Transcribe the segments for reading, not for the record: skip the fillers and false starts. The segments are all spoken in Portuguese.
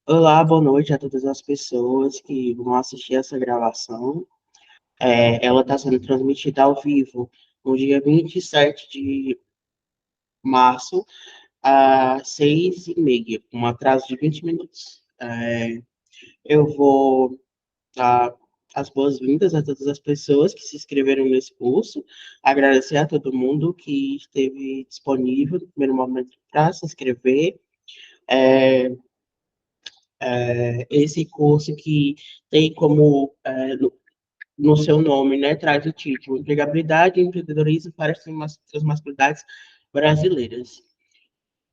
Olá, boa noite a todas as pessoas que vão assistir essa gravação. Ela está sendo transmitida ao vivo no dia 27 de março, às 6h30, com um atraso de 20 minutos. Eu vou dar as boas-vindas a todas as pessoas que se inscreveram nesse curso, agradecer a todo mundo que esteve disponível no primeiro momento para se inscrever. É, Esse curso que tem como no seu nome, né, traz o título Empregabilidade e Empreendedorismo para as Masculinidades Brasileiras.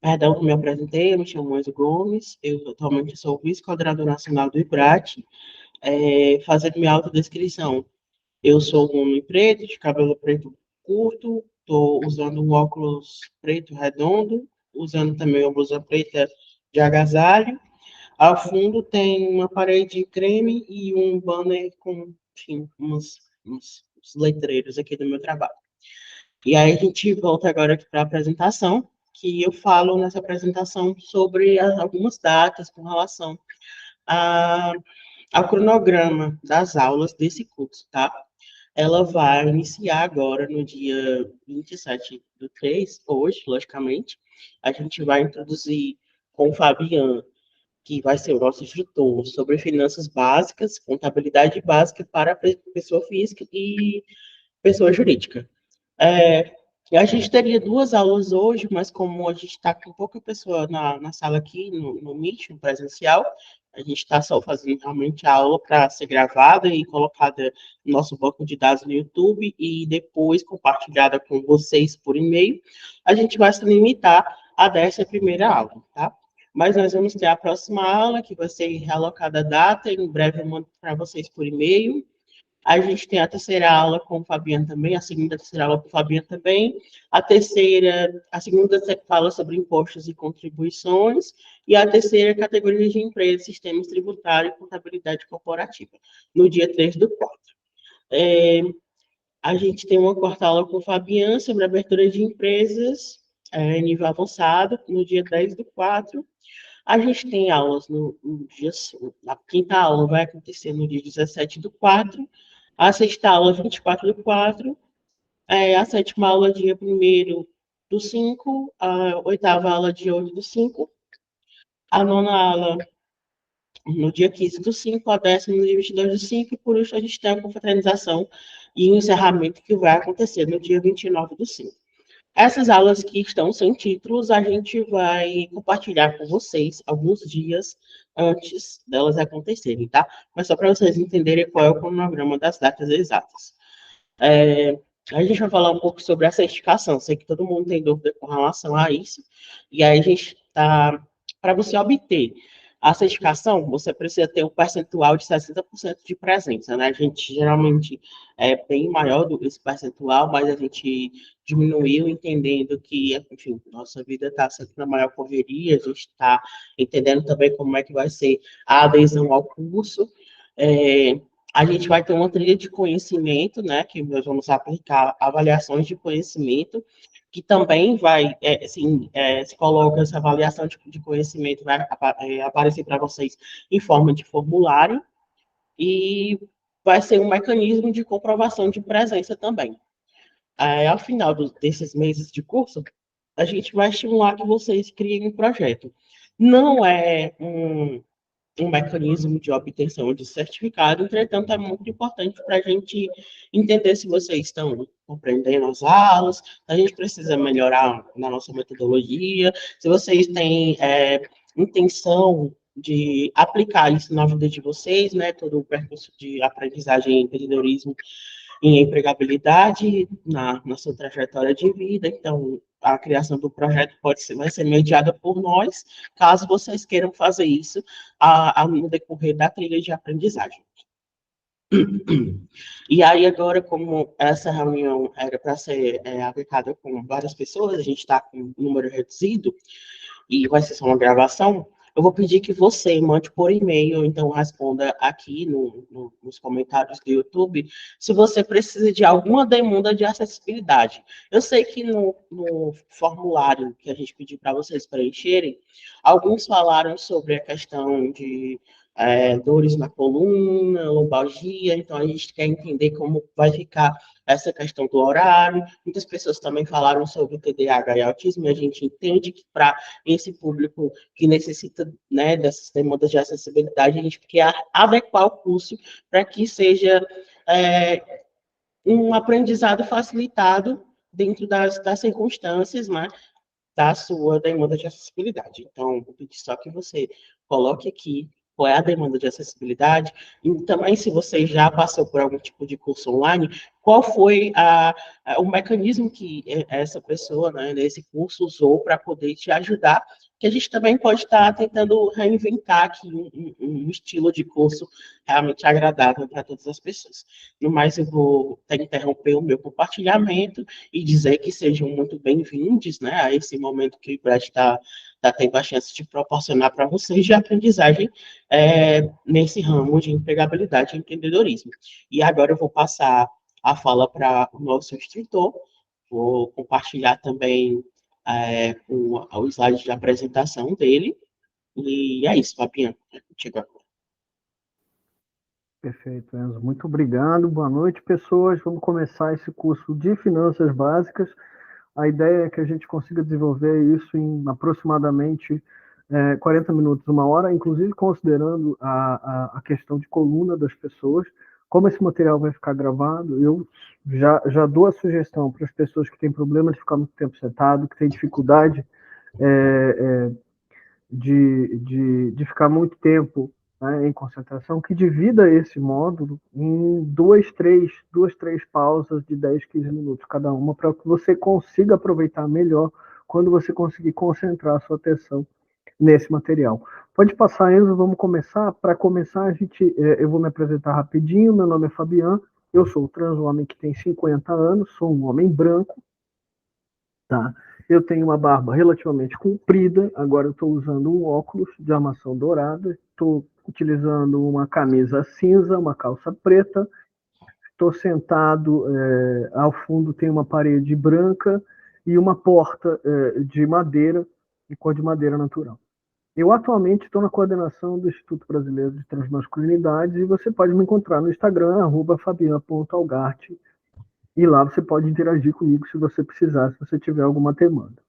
Perdão que me apresentei, eu me chamo Enzo Gomes, eu atualmente sou vice-coordenador nacional do IBRAT. Fazendo minha autodescrição, eu sou um homem preto, de cabelo preto curto, estou usando um óculos preto redondo, usando também uma blusa preta de agasalho. Ao fundo tem uma parede creme e um banner com, enfim, uns letreiros aqui do meu trabalho. E aí a gente volta agora aqui para a apresentação, que eu falo nessa apresentação sobre algumas datas com relação a, ao cronograma das aulas desse curso, tá? Ela vai iniciar agora no dia 27/3, hoje, logicamente. A gente vai introduzir com o Fabiano, que vai ser o nosso instrutor, sobre finanças básicas, contabilidade básica para pessoa física e pessoa jurídica. É, a gente teria duas aulas hoje, mas como a gente está com pouca pessoa na sala aqui, no Meet, no presencial, a gente está só fazendo realmente a aula para ser gravada e colocada no nosso banco de dados no YouTube e depois compartilhada com vocês por e-mail. A gente vai se limitar a dessa primeira aula, tá? Mas nós vamos ter a próxima aula, que vai ser realocada a data, em breve eu mando para vocês por e-mail. A gente tem a terceira aula com o Fabiano também, a segunda e a terceira aula com o Fabiano também. A segunda fala sobre impostos e contribuições, e a terceira, categoria de empresas, sistemas tributários e contabilidade corporativa, no dia 3/4. É, a gente tem uma quarta aula com o Fabiano sobre abertura de empresas, nível avançado, no dia 10/4. A gente tem aulas no dia. A quinta aula vai acontecer no dia 17/4, a sexta aula 24/4, a sétima aula dia 1º do 5, a oitava aula dia 8/5, a nona aula no dia 15/5, a décima no dia 22/5, e por isso a gente tem a confraternização e o encerramento que vai acontecer no dia 29/5. Essas aulas que estão sem títulos, a gente vai compartilhar com vocês alguns dias antes delas acontecerem, tá? Mas só para vocês entenderem qual é o cronograma das datas exatas. É, a gente vai falar um pouco sobre a certificação. Sei que todo mundo tem dúvida com relação a isso. E aí a gente está. Para você obter a certificação, você precisa ter um percentual de 60% de presença, né? A gente geralmente é bem maior do que esse percentual, mas a gente diminuiu entendendo que, enfim, nossa vida está sempre na maior correria, a gente está entendendo também como é que vai ser a adesão ao curso. É, a gente vai ter uma trilha de conhecimento, né, que nós vamos aplicar avaliações de conhecimento, que também vai, se coloca essa avaliação de conhecimento, vai aparecer para vocês em forma de formulário, e vai ser um mecanismo de comprovação de presença também. Ao final desses meses de curso, a gente vai estimular que vocês criem um projeto. Não é um mecanismo de obtenção de certificado, entretanto, é muito importante para a gente entender se vocês estão compreendendo as aulas, se a gente precisa melhorar na nossa metodologia, se vocês têm intenção de aplicar isso na vida de vocês, né, todo o percurso de aprendizagem em empreendedorismo e empregabilidade na sua trajetória de vida. Então, a criação do projeto vai ser mediada por nós, caso vocês queiram fazer isso no decorrer da trilha de aprendizagem. E aí, agora, como essa reunião era para ser aplicada com várias pessoas, a gente está com um número reduzido, e vai ser só uma gravação, eu vou pedir que você mande por e-mail, então responda aqui nos comentários do YouTube, se você precisa de alguma demanda de acessibilidade. Eu sei que no formulário que a gente pediu para vocês preencherem, alguns falaram sobre a questão de dores na coluna, lombalgia, então a gente quer entender como vai ficar essa questão do horário. Muitas pessoas também falaram sobre o TDAH e autismo, e a gente entende que para esse público que necessita, né, dessas demandas de acessibilidade, a gente quer adequar o curso para que seja um aprendizado facilitado dentro das circunstâncias, né, da sua demanda de acessibilidade. Então, vou pedir só que você coloque aqui qual é a demanda de acessibilidade e também se você já passou por algum tipo de curso online, qual foi o mecanismo que essa pessoa, né, nesse curso usou para poder te ajudar, que a gente também pode estar tentando reinventar aqui um estilo de curso realmente agradável para todas as pessoas. No mais, eu vou interromper o meu compartilhamento e dizer que sejam muito bem-vindos, né, a esse momento que o IBRAD está tendo a chance de proporcionar para vocês de aprendizagem nesse ramo de empregabilidade e empreendedorismo. E agora eu vou passar a fala para o nosso instrutor, vou compartilhar também o slide de apresentação dele, e é isso, Fabiano, é contigo agora. Perfeito, Enzo. Muito obrigado. Boa noite, pessoas. Vamos começar esse curso de finanças básicas. A ideia é que a gente consiga desenvolver isso em aproximadamente 40 minutos, uma hora, inclusive considerando a questão de coluna das pessoas. Como esse material vai ficar gravado, eu já dou a sugestão para as pessoas que têm problema de ficar muito tempo sentado, que têm dificuldade de ficar muito tempo, né, em concentração, que divida esse módulo em duas, três pausas de 10, 15 minutos cada uma, para que você consiga aproveitar melhor quando você conseguir concentrar a sua atenção nesse material. Pode passar, Enzo, vamos começar. Para começar, eu vou me apresentar rapidinho. Meu nome é Fabiano, eu sou o trans homem que tem 50 anos, sou um homem branco, tá? Eu tenho uma barba relativamente comprida, agora eu estou usando um óculos de armação dourada, estou utilizando uma camisa cinza, uma calça preta, estou sentado, ao fundo tem uma parede branca e uma porta de madeira, de cor de madeira natural. Eu atualmente estou na coordenação do Instituto Brasileiro de Transmasculinidades e você pode me encontrar no Instagram, @fabian.algarte, e lá você pode interagir comigo se você precisar, se você tiver alguma demanda.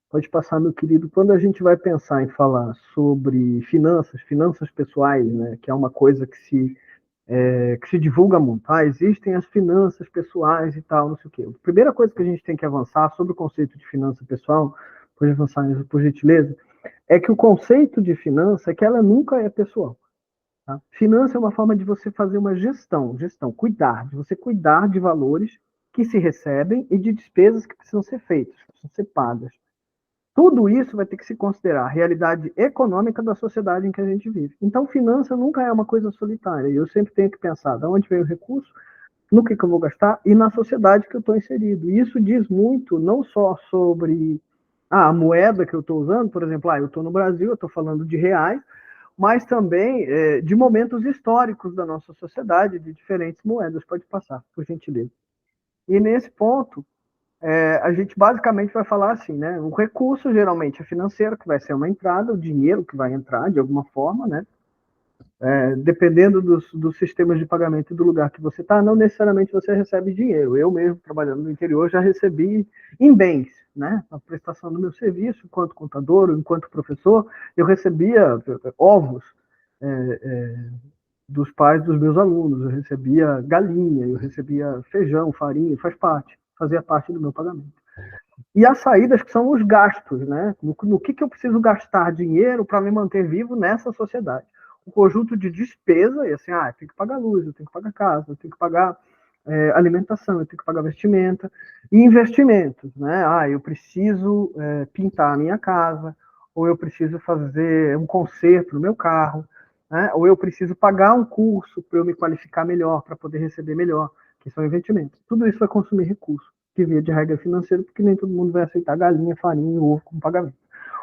Pode passar, meu querido. Quando a gente vai pensar em falar sobre finanças pessoais, né, que é uma coisa que se divulga muito. Existem as finanças pessoais e tal, não sei o quê. A primeira coisa que a gente tem que avançar sobre o conceito de finança pessoal, pode avançar nisso, por gentileza, é que o conceito de finança é que ela nunca é pessoal. Tá? Finança é uma forma de você fazer uma gestão, cuidar, de você cuidar de valores que se recebem e de despesas que precisam ser feitas, que precisam ser pagas. Tudo isso vai ter que se considerar a realidade econômica da sociedade em que a gente vive. Então, finança nunca é uma coisa solitária. Eu sempre tenho que pensar de onde vem o recurso, no que eu vou gastar e na sociedade que eu estou inserido. E isso diz muito, não só sobre a moeda que eu estou usando, por exemplo, eu estou no Brasil, eu estou falando de reais, mas também de momentos históricos da nossa sociedade, de diferentes moedas. Pode passar, por gentileza. E nesse ponto, a gente basicamente vai falar assim, né? O recurso geralmente é financeiro, que vai ser uma entrada, o dinheiro que vai entrar de alguma forma, né? Dependendo dos sistemas de pagamento e do lugar que você está, não necessariamente você recebe dinheiro. Eu mesmo, trabalhando no interior, já recebi em bens, né? A prestação do meu serviço, enquanto contador, enquanto professor, eu recebia ovos dos pais dos meus alunos, eu recebia galinha, eu recebia feijão, farinha, fazia parte do meu pagamento. E as saídas, que são os gastos, né? No que eu preciso gastar dinheiro para me manter vivo nessa sociedade. Um conjunto de despesa, e assim, eu tenho que pagar luz, eu tenho que pagar casa, eu tenho que pagar alimentação, eu tenho que pagar vestimenta, e investimentos, né? Eu preciso pintar a minha casa, ou eu preciso fazer um conserto no meu carro, né? Ou eu preciso pagar um curso para eu me qualificar melhor, para poder receber melhor, que são investimentos. Tudo isso vai consumir recursos, que via de regra financeira, porque nem todo mundo vai aceitar galinha, farinha e ovo como pagamento.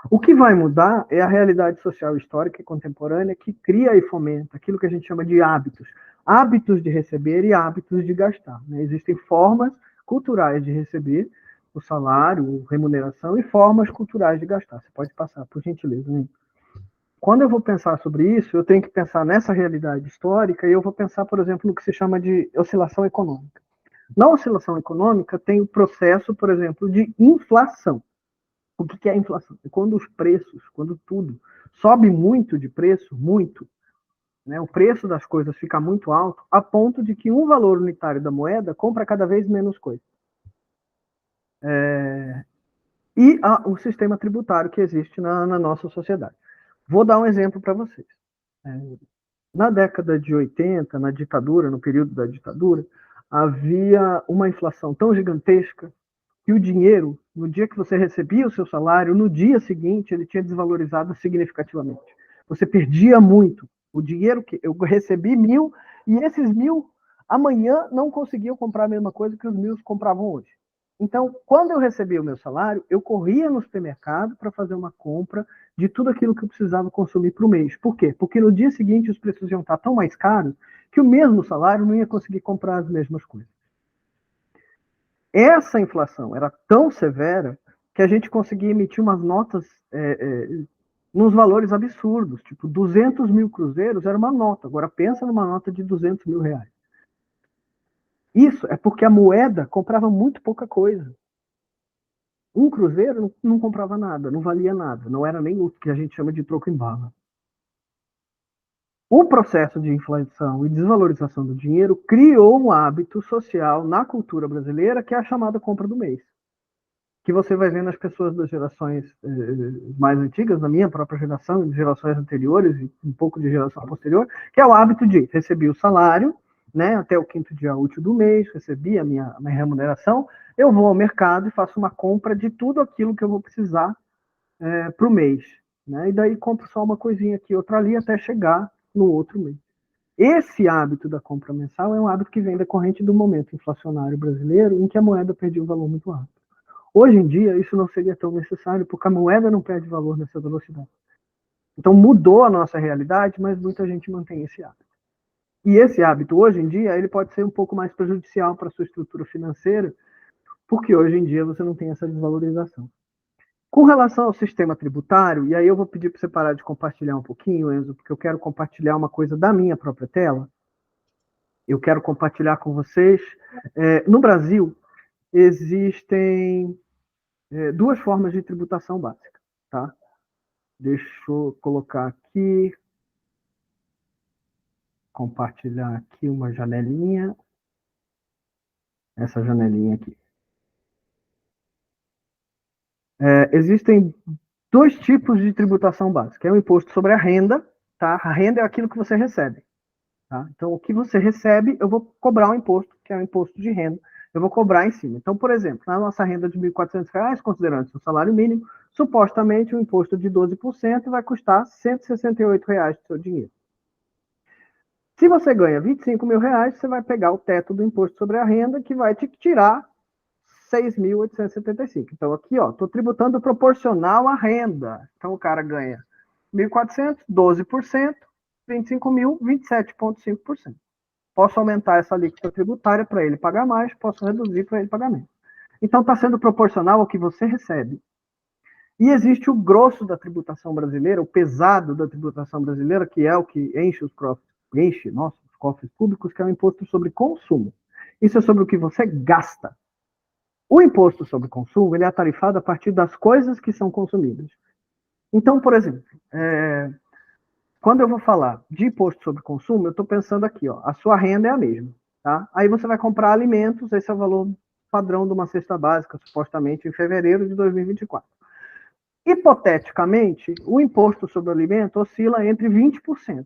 O que vai mudar é a realidade social histórica e contemporânea que cria e fomenta aquilo que a gente chama de hábitos. Hábitos de receber e hábitos de gastar. Né? Existem formas culturais de receber o salário, remuneração, e formas culturais de gastar. Você pode passar, por gentileza. Né? Quando eu vou pensar sobre isso, eu tenho que pensar nessa realidade histórica e eu vou pensar, por exemplo, no que se chama de oscilação econômica. Na oscilação econômica tem o processo, por exemplo, de inflação. O que é a inflação? É quando os preços, quando tudo sobe muito de preço, muito, né, o preço das coisas fica muito alto, a ponto de que um valor unitário da moeda compra cada vez menos coisa. E o sistema tributário que existe na nossa sociedade. Vou dar um exemplo para vocês. Na década de 80, na ditadura, no período da ditadura, havia uma inflação tão gigantesca que o dinheiro, no dia que você recebia o seu salário, no dia seguinte ele tinha desvalorizado significativamente. Você perdia muito. O dinheiro que eu recebi 1.000 e esses 1.000 amanhã não conseguiam comprar a mesma coisa que os 1.000 compravam hoje. Então, quando eu recebia o meu salário, eu corria no supermercado para fazer uma compra de tudo aquilo que eu precisava consumir para o mês. Por quê? Porque no dia seguinte os preços iam estar tão mais caros que o mesmo salário não ia conseguir comprar as mesmas coisas. Essa inflação era tão severa que a gente conseguia emitir umas notas nos valores absurdos, tipo 200 mil cruzeiros era uma nota, agora pensa numa nota de 200 mil reais. Isso é porque a moeda comprava muito pouca coisa. Um cruzeiro não comprava nada, não valia nada, não era nem o que a gente chama de troco em bala. O processo de inflação e desvalorização do dinheiro criou um hábito social na cultura brasileira que é a chamada compra do mês. Que você vai ver nas pessoas das gerações mais antigas, na minha própria geração, e de gerações anteriores, e um pouco de geração posterior, que é o hábito de receber o salário, né, até o 5º dia útil do mês, recebi a minha remuneração, eu vou ao mercado e faço uma compra de tudo aquilo que eu vou precisar para o mês. Né, e daí compro só uma coisinha aqui, outra ali, até chegar no outro mês. Esse hábito da compra mensal é um hábito que vem decorrente do momento inflacionário brasileiro, em que a moeda perdeu um valor muito rápido. Hoje em dia, isso não seria tão necessário, porque a moeda não perde valor nessa velocidade. Então, mudou a nossa realidade, mas muita gente mantém esse hábito. E esse hábito, hoje em dia, ele pode ser um pouco mais prejudicial para a sua estrutura financeira, porque hoje em dia você não tem essa desvalorização. Com relação ao sistema tributário, e aí eu vou pedir para você parar de compartilhar um pouquinho, Enzo, porque eu quero compartilhar uma coisa da minha própria tela. Eu quero compartilhar com vocês. No Brasil, existem duas formas de tributação básica, tá? Deixa eu colocar aqui, compartilhar aqui uma janelinha, essa janelinha aqui. Existem dois tipos de tributação básica. É o imposto sobre a renda, tá? A renda é aquilo que você recebe, tá? Então, o que você recebe, eu vou cobrar um imposto, que é o imposto de renda, eu vou cobrar em cima. Então, por exemplo, na nossa renda de R$ 1.400, considerando o salário mínimo, supostamente o imposto de 12% vai custar R$ 168 do seu dinheiro. Se você ganha 25 mil reais, você vai pegar o teto do imposto sobre a renda, que vai te tirar 6.875. Então, aqui, ó, estou tributando proporcional à renda. Então, o cara ganha 1.400, 12%, 25 mil, 27,5%. Posso aumentar essa alíquota tributária para ele pagar mais, posso reduzir para ele pagar menos. Então, está sendo proporcional ao que você recebe. E existe o grosso da tributação brasileira, o pesado da tributação brasileira, que é o que enche os cofres públicos, que é o imposto sobre consumo. Isso é sobre o que você gasta. O imposto sobre consumo, ele é tarifado a partir das coisas que são consumidas. Então, por exemplo, quando eu vou falar de imposto sobre consumo, eu estou pensando aqui, ó, a sua renda é a mesma, tá? Aí você vai comprar alimentos, esse é o valor padrão de uma cesta básica, supostamente em fevereiro de 2024. Hipoteticamente, o imposto sobre o alimento oscila entre 20%.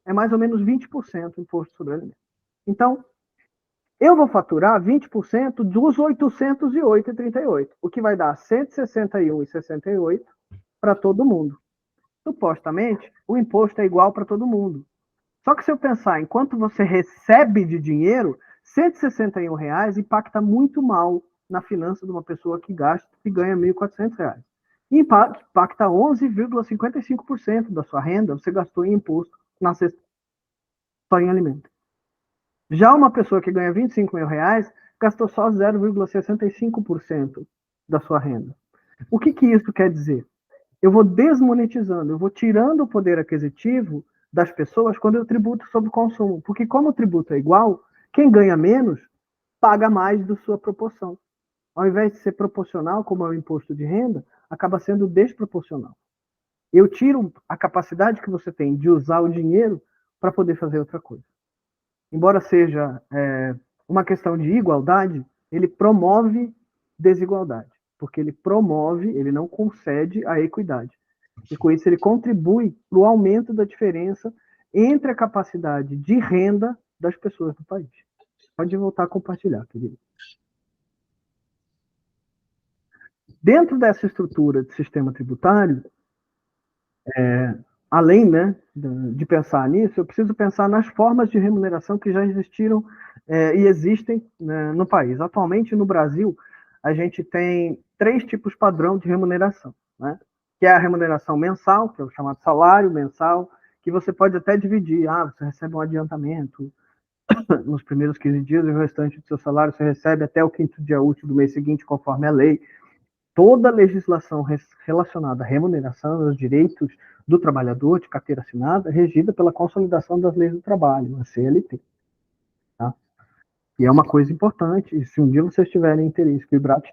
É mais ou menos 20% o imposto sobre o alimento. Então, eu vou faturar 20% dos 808,38, o que vai dar 161,68 para todo mundo. Supostamente, o imposto é igual para todo mundo. Só que se eu pensar em quanto você recebe de dinheiro, R$161 impacta muito mal na finança de uma pessoa que ganha R$1.400. impacta 11,55% da sua renda, você gastou em imposto na cesta só em alimento. Já uma pessoa que ganha 25 mil reais gastou só 0,65% da sua renda. O que isso quer dizer? Eu vou desmonetizando, eu vou tirando o poder aquisitivo das pessoas quando eu tributo sobre o consumo. Porque como o tributo é igual, quem ganha menos paga mais da sua proporção. Ao invés de ser proporcional, como é o imposto de renda, acaba sendo desproporcional. Eu tiro a capacidade que você tem de usar o dinheiro para poder fazer outra coisa. Embora seja uma questão de igualdade, ele promove desigualdade, porque ele não concede a equidade. E com isso ele contribui para o aumento da diferença entre a capacidade de renda das pessoas do país. Pode voltar a compartilhar, querido. Dentro dessa estrutura de sistema tributário, além, né, de pensar nisso, eu preciso pensar nas formas de remuneração que já existiram e existem, né, no país. Atualmente, no Brasil, a gente tem 3 tipos padrão de remuneração, né? Que é a remuneração mensal, que é o chamado salário mensal, que você pode até dividir. Você recebe um adiantamento nos primeiros 15 dias e o restante do seu salário você recebe até o 5º dia útil do mês seguinte, conforme a lei. Toda a legislação relacionada à remuneração e aos direitos do trabalhador de carteira assinada é regida pela Consolidação das Leis do Trabalho, a CLT. Tá? E é uma coisa importante, e se um dia vocês tiverem interesse que o IBRAT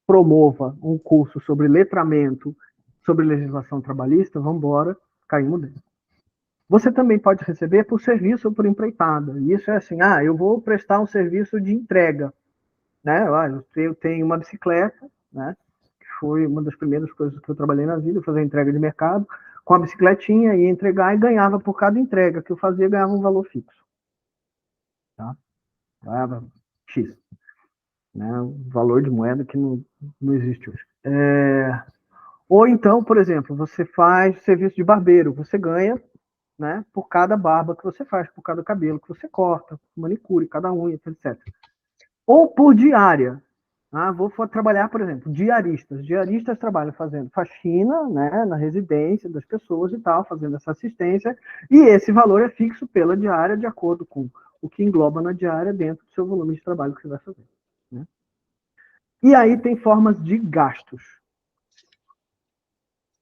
promova um curso sobre letramento, sobre legislação trabalhista, vamos embora, caímos dentro. Você também pode receber por serviço ou por empreitada. E isso é assim, eu vou prestar um serviço de entrega. Né? Eu tenho uma bicicleta, né? Que foi uma das primeiras coisas que eu trabalhei na vida, fazer entrega de mercado, com a bicicletinha, ia entregar e ganhava por cada entrega que eu fazia, ganhava um valor fixo. Tá? Ganhava X. Né? Um valor de moeda que não existe hoje. Ou então, por exemplo, você faz serviço de barbeiro, você ganha, né, por cada barba que você faz, por cada cabelo que você corta, manicure, cada unha, etc. Ou por diária. Vou trabalhar, por exemplo, diaristas. Diaristas trabalham fazendo faxina, né, na residência das pessoas e tal, fazendo essa assistência, e esse valor é fixo pela diária, de acordo com o que engloba na diária dentro do seu volume de trabalho que você vai fazer. Né? E aí tem formas de gastos.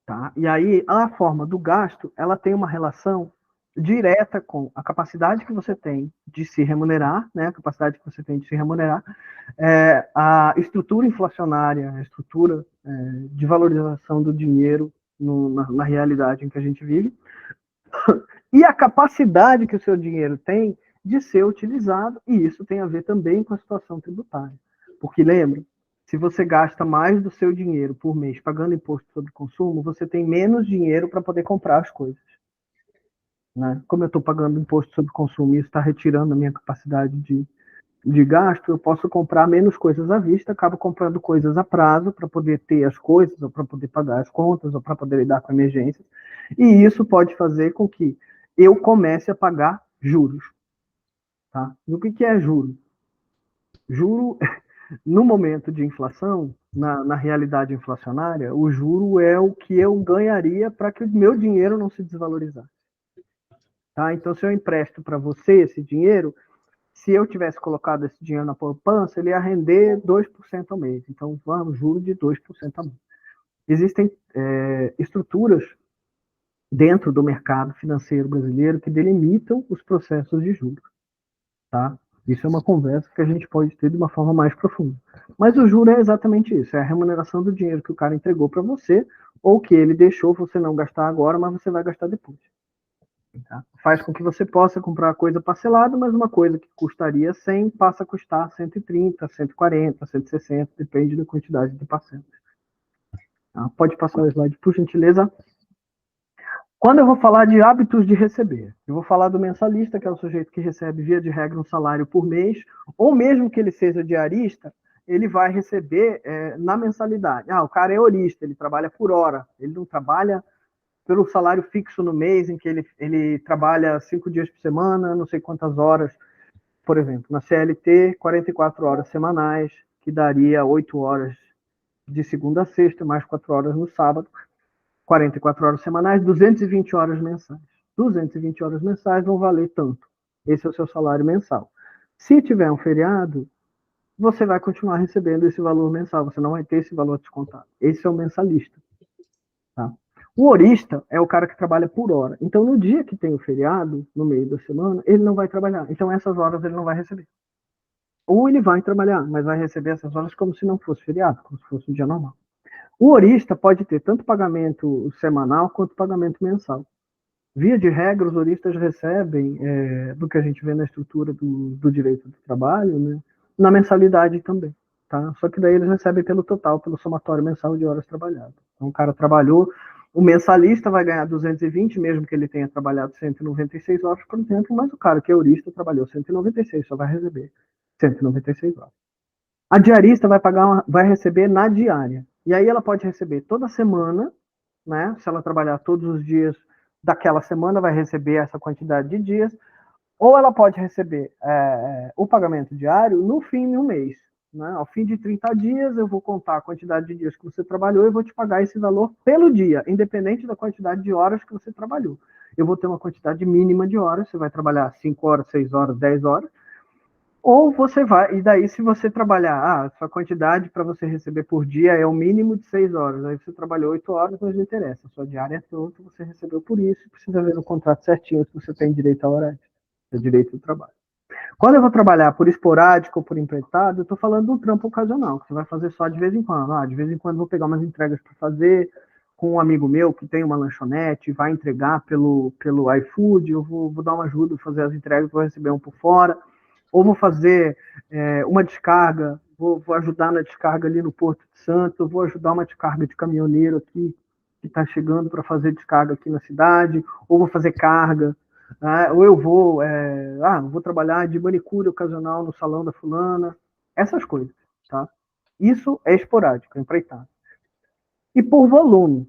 Tá? E aí a forma do gasto, ela tem uma relação direta com a capacidade que você tem de se remunerar, né? A capacidade que você tem de se remunerar, a estrutura inflacionária, a estrutura de valorização do dinheiro na realidade em que a gente vive, e a capacidade que o seu dinheiro tem de ser utilizado, e isso tem a ver também com a situação tributária. Porque lembra, se você gasta mais do seu dinheiro por mês pagando imposto sobre consumo, você tem menos dinheiro para poder comprar as coisas. Né? Como eu estou pagando imposto sobre consumo e isso está retirando a minha capacidade de gasto, eu posso comprar menos coisas à vista, acabo comprando coisas a prazo para poder ter as coisas, ou para poder pagar as contas, ou para poder lidar com emergências. E isso pode fazer com que eu comece a pagar juros. Tá? E o que é juro? Juro, no momento de inflação, na realidade inflacionária, o juro é o que eu ganharia para que o meu dinheiro não se desvalorizasse. Tá? Então, se eu empresto para você esse dinheiro, se eu tivesse colocado esse dinheiro na poupança, ele ia render 2% ao mês. Então, vamos, juro de 2% ao mês. Existem estruturas dentro do mercado financeiro brasileiro que delimitam os processos de juros. Tá? Isso é uma conversa que a gente pode ter de uma forma mais profunda. Mas o juro é exatamente isso, é a remuneração do dinheiro que o cara entregou para você, ou que ele deixou você não gastar agora, mas você vai gastar depois. Tá? Faz com que você possa comprar coisa parcelada, mas uma coisa que custaria 100 passa a custar 130, 140, 160, depende da quantidade de parcelas. Tá? Pode passar o slide, por gentileza. Quando eu vou falar de hábitos de receber, eu vou falar do mensalista, que é o sujeito que recebe, via de regra, um salário por mês, ou mesmo que ele seja diarista, ele vai receber na mensalidade. O cara é horista, ele trabalha por hora, ele não trabalha pelo salário fixo no mês, em que ele trabalha 5 dias por semana, não sei quantas horas, por exemplo, na CLT, 44 horas semanais, que daria 8 horas de segunda a sexta, mais 4 horas no sábado, 44 horas semanais, 220 horas mensais. 220 horas mensais vão valer tanto. Esse é o seu salário mensal. Se tiver um feriado, você vai continuar recebendo esse valor mensal, você não vai ter esse valor descontado. Esse é o mensalista. Tá? O horista é o cara que trabalha por hora. Então, no dia que tem o feriado, no meio da semana, ele não vai trabalhar. Então, essas horas ele não vai receber. Ou ele vai trabalhar, mas vai receber essas horas como se não fosse feriado, como se fosse um dia normal. O horista pode ter tanto pagamento semanal quanto pagamento mensal. Via de regra, os horistas recebem, do que a gente vê na estrutura do direito do trabalho, né, na mensalidade também. Tá? Só que daí eles recebem pelo total, pelo somatório mensal de horas trabalhadas. Então, o cara trabalhou, o mensalista vai ganhar 220, mesmo que ele tenha trabalhado 196 horas, por exemplo, mas o cara que é horista trabalhou 196, só vai receber 196 horas. A diarista vai receber na diária. E aí ela pode receber toda semana, né? Se ela trabalhar todos os dias daquela semana, vai receber essa quantidade de dias. Ou ela pode receber o pagamento diário no fim de um mês. Né? Ao fim de 30 dias, eu vou contar a quantidade de dias que você trabalhou e vou te pagar esse valor pelo dia, independente da quantidade de horas que você trabalhou. Eu vou ter uma quantidade mínima de horas, você vai trabalhar 5 horas, 6 horas, 10 horas, ou você vai, e daí se você trabalhar, sua quantidade para você receber por dia é o mínimo de 6 horas, aí você trabalhou 8 horas, mas não interessa, sua diária é tanto, você recebeu por isso, precisa ver no contrato certinho se você tem direito à hora extra, direito do trabalho. Quando eu vou trabalhar por esporádico ou por empreitado, eu estou falando de um trampo ocasional, que você vai fazer só de vez em quando. De vez em quando eu vou pegar umas entregas para fazer com um amigo meu que tem uma lanchonete, vai entregar pelo iFood, eu vou dar uma ajuda, fazer as entregas, vou receber um por fora, ou vou fazer uma descarga, vou ajudar na descarga ali no Porto de Santos, vou ajudar uma descarga de caminhoneiro aqui, que está chegando para fazer descarga aqui na cidade, ou vou fazer carga, ou eu vou trabalhar de manicure ocasional no salão da fulana, essas coisas, tá? Isso é esporádico, é empreitado. E por volume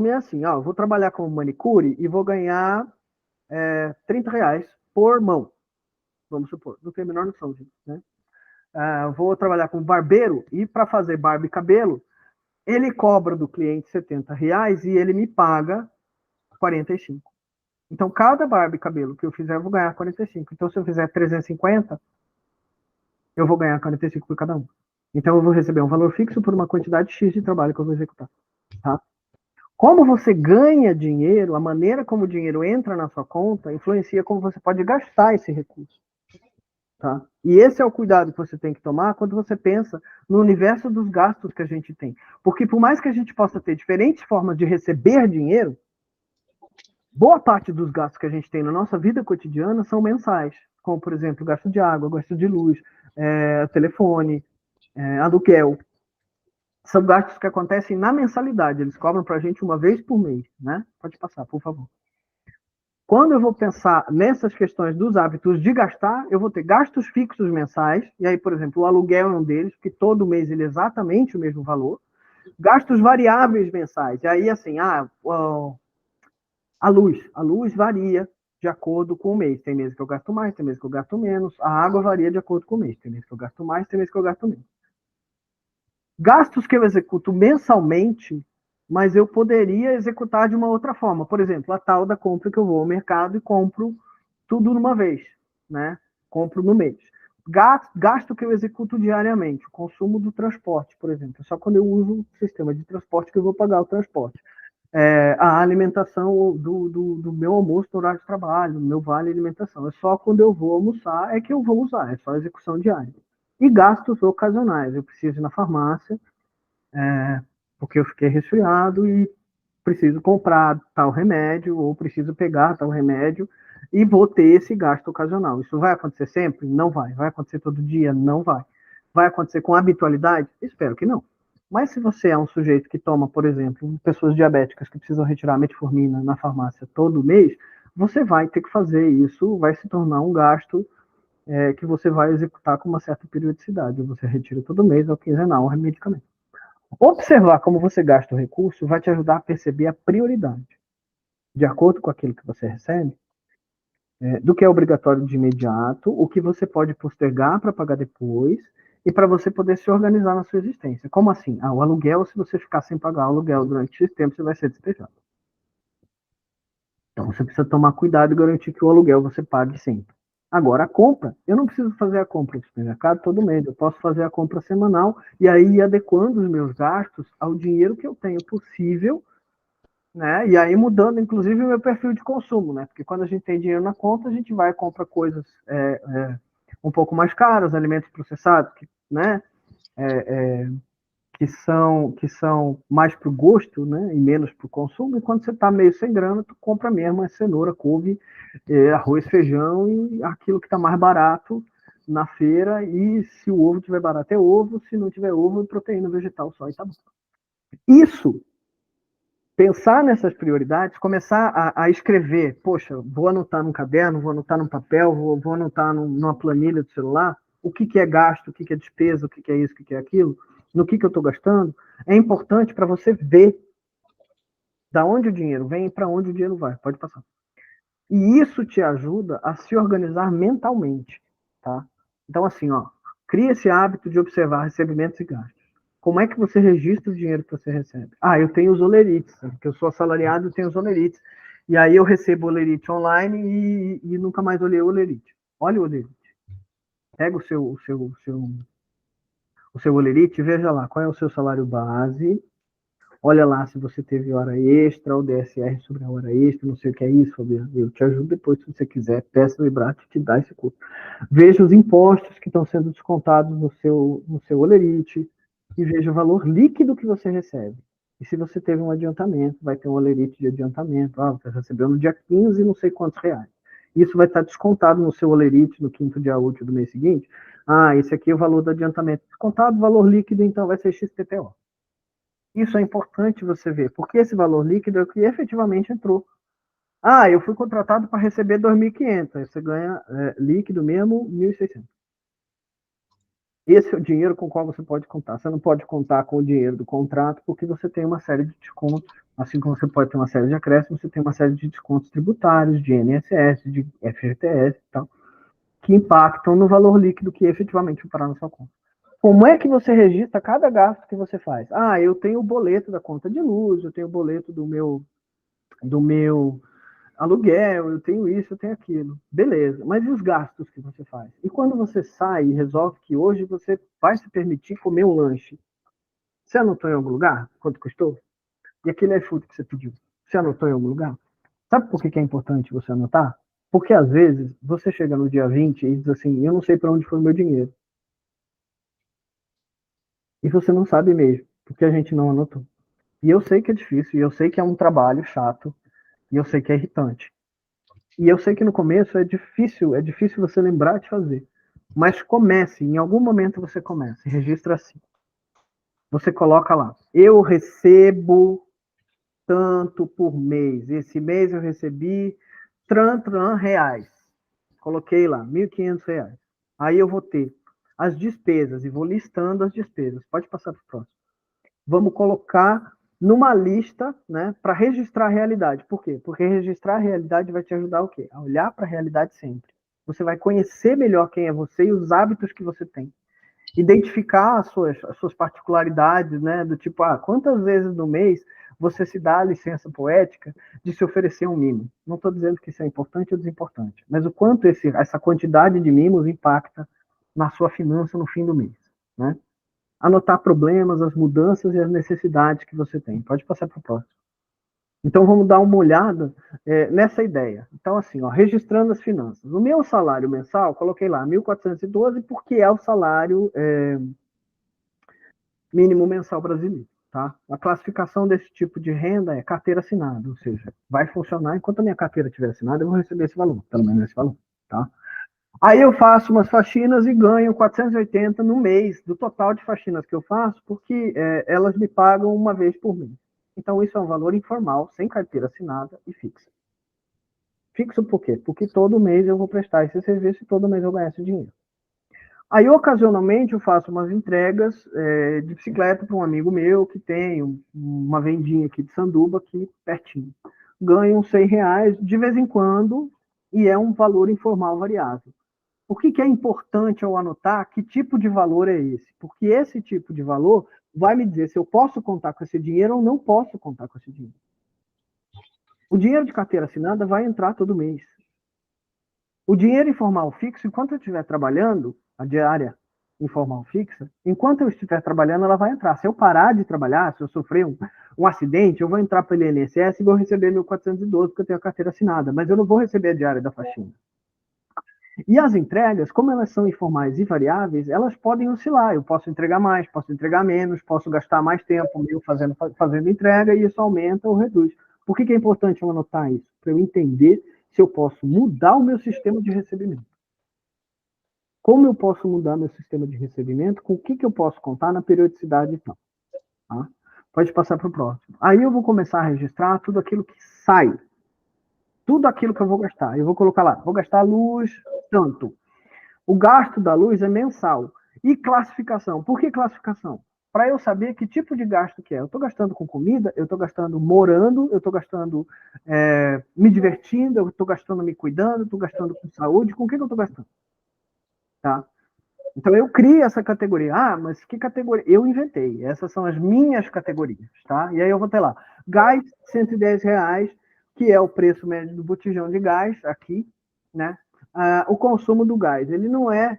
é assim, eu vou trabalhar como manicure e vou ganhar R$30 por mão, vamos supor, não tem a menor noção disso, né? Vou trabalhar como barbeiro e para fazer barba e cabelo, ele cobra do cliente R$70 e ele me paga 45. Então, cada barba e cabelo que eu fizer, eu vou ganhar 45. Então, se eu fizer 350, eu vou ganhar 45 por cada um. Então, eu vou receber um valor fixo por uma quantidade X de trabalho que eu vou executar. Tá? Como você ganha dinheiro, a maneira como o dinheiro entra na sua conta, influencia como você pode gastar esse recurso. Tá? E esse é o cuidado que você tem que tomar quando você pensa no universo dos gastos que a gente tem. Porque por mais que a gente possa ter diferentes formas de receber dinheiro, boa parte dos gastos que a gente tem na nossa vida cotidiana são mensais, como, por exemplo, gasto de água, gasto de luz, telefone, aluguel. São gastos que acontecem na mensalidade, eles cobram para a gente uma vez por mês. Né? Pode passar, por favor. Quando eu vou pensar nessas questões dos hábitos de gastar, eu vou ter gastos fixos mensais, e aí, por exemplo, o aluguel é um deles, que todo mês ele é exatamente o mesmo valor. Gastos variáveis mensais, e aí, assim, a luz varia de acordo com o mês. Tem meses que eu gasto mais, tem meses que eu gasto menos. A água varia de acordo com o mês. Tem meses que eu gasto mais, tem meses que eu gasto menos. Gastos que eu executo mensalmente, mas eu poderia executar de uma outra forma. Por exemplo, a tal da compra que eu vou ao mercado e compro tudo numa vez, né? Compro no mês. Gasto que eu executo diariamente, o consumo do transporte, por exemplo. Só quando eu uso o sistema de transporte que eu vou pagar o transporte. A alimentação do meu almoço no horário de trabalho, do meu vale alimentação. É só quando eu vou almoçar é que eu vou usar, é só execução diária. E gastos ocasionais, eu preciso ir na farmácia, porque eu fiquei resfriado e preciso comprar tal remédio, ou preciso pegar tal remédio, e vou ter esse gasto ocasional. Isso vai acontecer sempre? Não vai. Vai acontecer todo dia? Não vai. Vai acontecer com habitualidade? Espero que não. Mas se você é um sujeito que toma, por exemplo, pessoas diabéticas que precisam retirar metformina na farmácia todo mês, você vai ter que fazer isso, vai se tornar um gasto que você vai executar com uma certa periodicidade. Você retira todo mês ou quinzenal o medicamento. Observar como você gasta o recurso vai te ajudar a perceber a prioridade. De acordo com aquilo que você recebe, do que é obrigatório de imediato, o que você pode postergar para pagar depois, e para você poder se organizar na sua existência. Como assim? O aluguel, se você ficar sem pagar o aluguel durante X tempo, você vai ser despejado. Então você precisa tomar cuidado e garantir que o aluguel você pague sempre. Agora, a compra, eu não preciso fazer a compra do supermercado todo mês, eu posso fazer a compra semanal e aí ir adequando os meus gastos ao dinheiro que eu tenho possível, né? E aí mudando, inclusive, o meu perfil de consumo, né? Porque quando a gente tem dinheiro na conta, a gente vai e compra coisas um pouco mais caras, alimentos processados, né? Que são mais para o gosto, né, e menos para o consumo, e quando você está meio sem grana, tu compra mesmo cenoura, couve, arroz, feijão e aquilo que está mais barato na feira, e se o ovo tiver barato é ovo, se não tiver ovo é proteína vegetal só, e tá bom. Isso, pensar nessas prioridades, começar a escrever, poxa, vou anotar num caderno, vou anotar num papel, vou anotar numa planilha do celular, o que é gasto, o que é despesa, o que é isso, o que é aquilo, no que eu estou gastando, é importante para você ver da onde o dinheiro vem e para onde o dinheiro vai. Pode passar. E isso te ajuda a se organizar mentalmente, tá? Então, assim, ó, cria esse hábito de observar recebimentos e gastos. Como é que você registra o dinheiro que você recebe? Eu tenho os olerites, porque eu sou assalariado e tenho os olerites. E aí eu recebo o olerite online e nunca mais olhei o olerite. Olha o olerite. Pega o seu olerite e veja lá qual é o seu salário base. Olha lá se você teve hora extra, o DSR sobre a hora extra, não sei o que é isso, Fabiano. Eu te ajudo depois, se você quiser. Peça o Librate te dá esse curso. Veja os impostos que estão sendo descontados no seu olerite e veja o valor líquido que você recebe. E se você teve um adiantamento, vai ter um olerite de adiantamento. Você recebeu no dia 15 não sei quantos reais. Isso vai estar descontado no seu olerite no quinto dia útil do mês seguinte. Esse aqui é o valor do adiantamento. Descontado, valor líquido, então vai ser XPTO. Isso é importante você ver, porque esse valor líquido é o que efetivamente entrou. Eu fui contratado para receber 2.500, aí você ganha líquido mesmo 1.600. Esse é o dinheiro com o qual você pode contar. Você não pode contar com o dinheiro do contrato, porque você tem uma série de descontos, assim como você pode ter uma série de acréscimos, você tem uma série de descontos tributários, de INSS, de FGTS e tal, que impactam no valor líquido que efetivamente vai parar na sua conta. Como é que você registra cada gasto que você faz? Eu tenho o boleto da conta de luz, eu tenho o boleto do meu aluguel, eu tenho isso, eu tenho aquilo. Beleza, mas e os gastos que você faz? E quando você sai e resolve que hoje você vai se permitir comer um lanche, você anotou em algum lugar quanto custou? E aquele iFood que você pediu, você anotou em algum lugar? Sabe por que é importante você anotar? Porque às vezes você chega no dia 20 e diz assim, eu não sei para onde foi o meu dinheiro. E você não sabe mesmo, porque a gente não anotou. E eu sei que é difícil, e eu sei que é um trabalho chato, e eu sei que é irritante. E eu sei que no começo é difícil você lembrar de fazer. Mas comece, em algum momento você começa, registra assim. Você coloca lá, eu recebo tanto por mês. Esse mês eu recebi reais. Coloquei lá, R$ 1.500. Aí eu vou ter as despesas e vou listando as despesas. Pode passar para o próximo. Vamos colocar numa lista, né, para registrar a realidade. Por quê? Porque registrar a realidade vai te ajudar o quê? A olhar para a realidade sempre. Você vai conhecer melhor quem é você e os hábitos que você tem. Identificar as suas particularidades, né, do tipo, quantas vezes no mês você se dá a licença poética de se oferecer um mimo. Não estou dizendo que isso é importante ou desimportante, mas o quanto essa quantidade de mimos impacta na sua finança no fim do mês, né? Anotar problemas, as mudanças e as necessidades que você tem. Pode passar para o próximo. Então, vamos dar uma olhada nessa ideia. Então, assim, registrando as finanças. O meu salário mensal, coloquei lá, 1.412, porque é o salário mínimo mensal brasileiro. Tá? A classificação desse tipo de renda é carteira assinada, ou seja, vai funcionar enquanto a minha carteira estiver assinada, eu vou receber esse valor, pelo menos esse valor. Tá? Aí eu faço umas faxinas e ganho 480 no mês, do total de faxinas que eu faço, porque elas me pagam uma vez por mês. Então, isso é um valor informal, sem carteira assinada e fixo. Fixo por quê? Porque todo mês eu vou prestar esse serviço e todo mês eu ganho esse dinheiro. Aí, ocasionalmente, eu faço umas entregas de bicicleta para um amigo meu que tem uma vendinha aqui de Sanduba, aqui pertinho. Ganho uns R$100 de vez em quando e é um valor informal variável. Por que é importante eu anotar que tipo de valor é esse? Porque esse tipo de valor vai me dizer se eu posso contar com esse dinheiro ou não posso contar com esse dinheiro. O dinheiro de carteira assinada vai entrar todo mês. O dinheiro informal fixo, enquanto eu estiver trabalhando, a diária informal fixa, enquanto eu estiver trabalhando, ela vai entrar. Se eu parar de trabalhar, se eu sofrer um acidente, eu vou entrar pelo INSS e vou receber 1.412, porque eu tenho a carteira assinada, mas eu não vou receber a diária da faxina. E as entregas, como elas são informais e variáveis, elas podem oscilar. Eu posso entregar mais, posso entregar menos, posso gastar mais tempo meu fazendo entrega e isso aumenta ou reduz. Por que é importante eu anotar isso? Para eu entender se eu posso mudar o meu sistema de recebimento. Como eu posso mudar meu sistema de recebimento? Com o que eu posso contar na periodicidade e tal. Tá? Pode passar para o próximo. Aí eu vou começar a registrar tudo aquilo que sai. Tudo aquilo que eu vou gastar. Eu vou colocar lá, vou gastar luz, tanto. O gasto da luz é mensal. E classificação. Por que classificação? Para eu saber que tipo de gasto que é. Eu estou gastando com comida, eu estou gastando morando, eu estou gastando me divertindo, eu estou gastando me cuidando, estou gastando com saúde. Com o que eu estou gastando? Tá? Então eu crio essa categoria. Ah, mas que categoria? Eu inventei. Essas são as minhas categorias. Tá? E aí eu vou ter lá. Gás, R$ 110, que é o preço médio do botijão de gás aqui, né? O consumo do gás, ele não é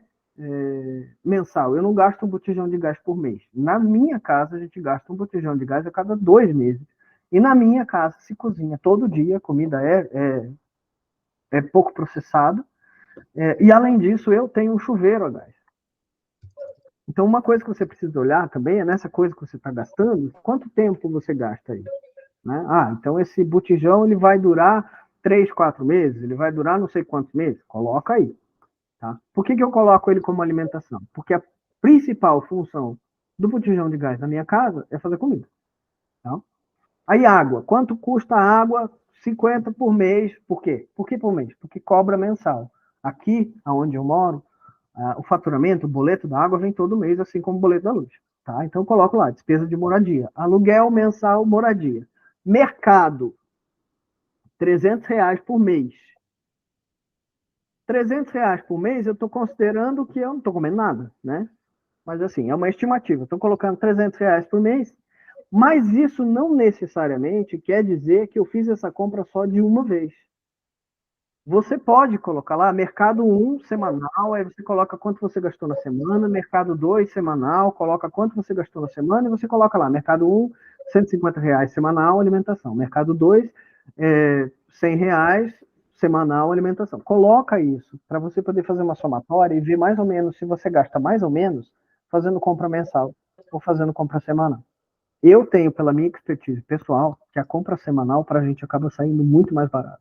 mensal. Eu não gasto um botijão de gás por mês. Na minha casa, a gente gasta um botijão de gás a cada 2 meses. E na minha casa se cozinha todo dia, a comida é pouco processada. E além disso, eu tenho um chuveiro a gás. Então, uma coisa que você precisa olhar também é nessa coisa que você está gastando, quanto tempo você gasta aí? Né? Então esse botijão ele vai durar 3, 4 meses, ele vai durar não sei quantos meses, coloca aí. Tá? Por que eu coloco ele como alimentação? Porque a principal função do botijão de gás na minha casa é fazer comida. Tá? Aí água, quanto custa a água? 50 por mês. Por quê? Por que por mês? Porque cobra mensal. Aqui, onde eu moro, o faturamento, o boleto da água vem todo mês, assim como o boleto da luz. Tá? Então eu coloco lá, despesa de moradia. Aluguel mensal, moradia. Mercado, R$ 300 por mês. R$ 300 por mês, eu estou considerando que eu não estou comendo nada, né? Mas assim, é uma estimativa. Estou colocando R$ 300 por mês, mas isso não necessariamente quer dizer que eu fiz essa compra só de uma vez. Você pode colocar lá Mercado 1 semanal, aí você coloca quanto você gastou na semana, Mercado 2 semanal, coloca quanto você gastou na semana, e você coloca lá, Mercado 1, R$ 150 semanal, alimentação. Mercado 2, R$ 100 semanal, alimentação. Coloca isso, para você poder fazer uma somatória e ver mais ou menos se você gasta mais ou menos fazendo compra mensal ou fazendo compra semanal. Eu tenho, pela minha expertise pessoal, que a compra semanal para a gente acaba saindo muito mais barata.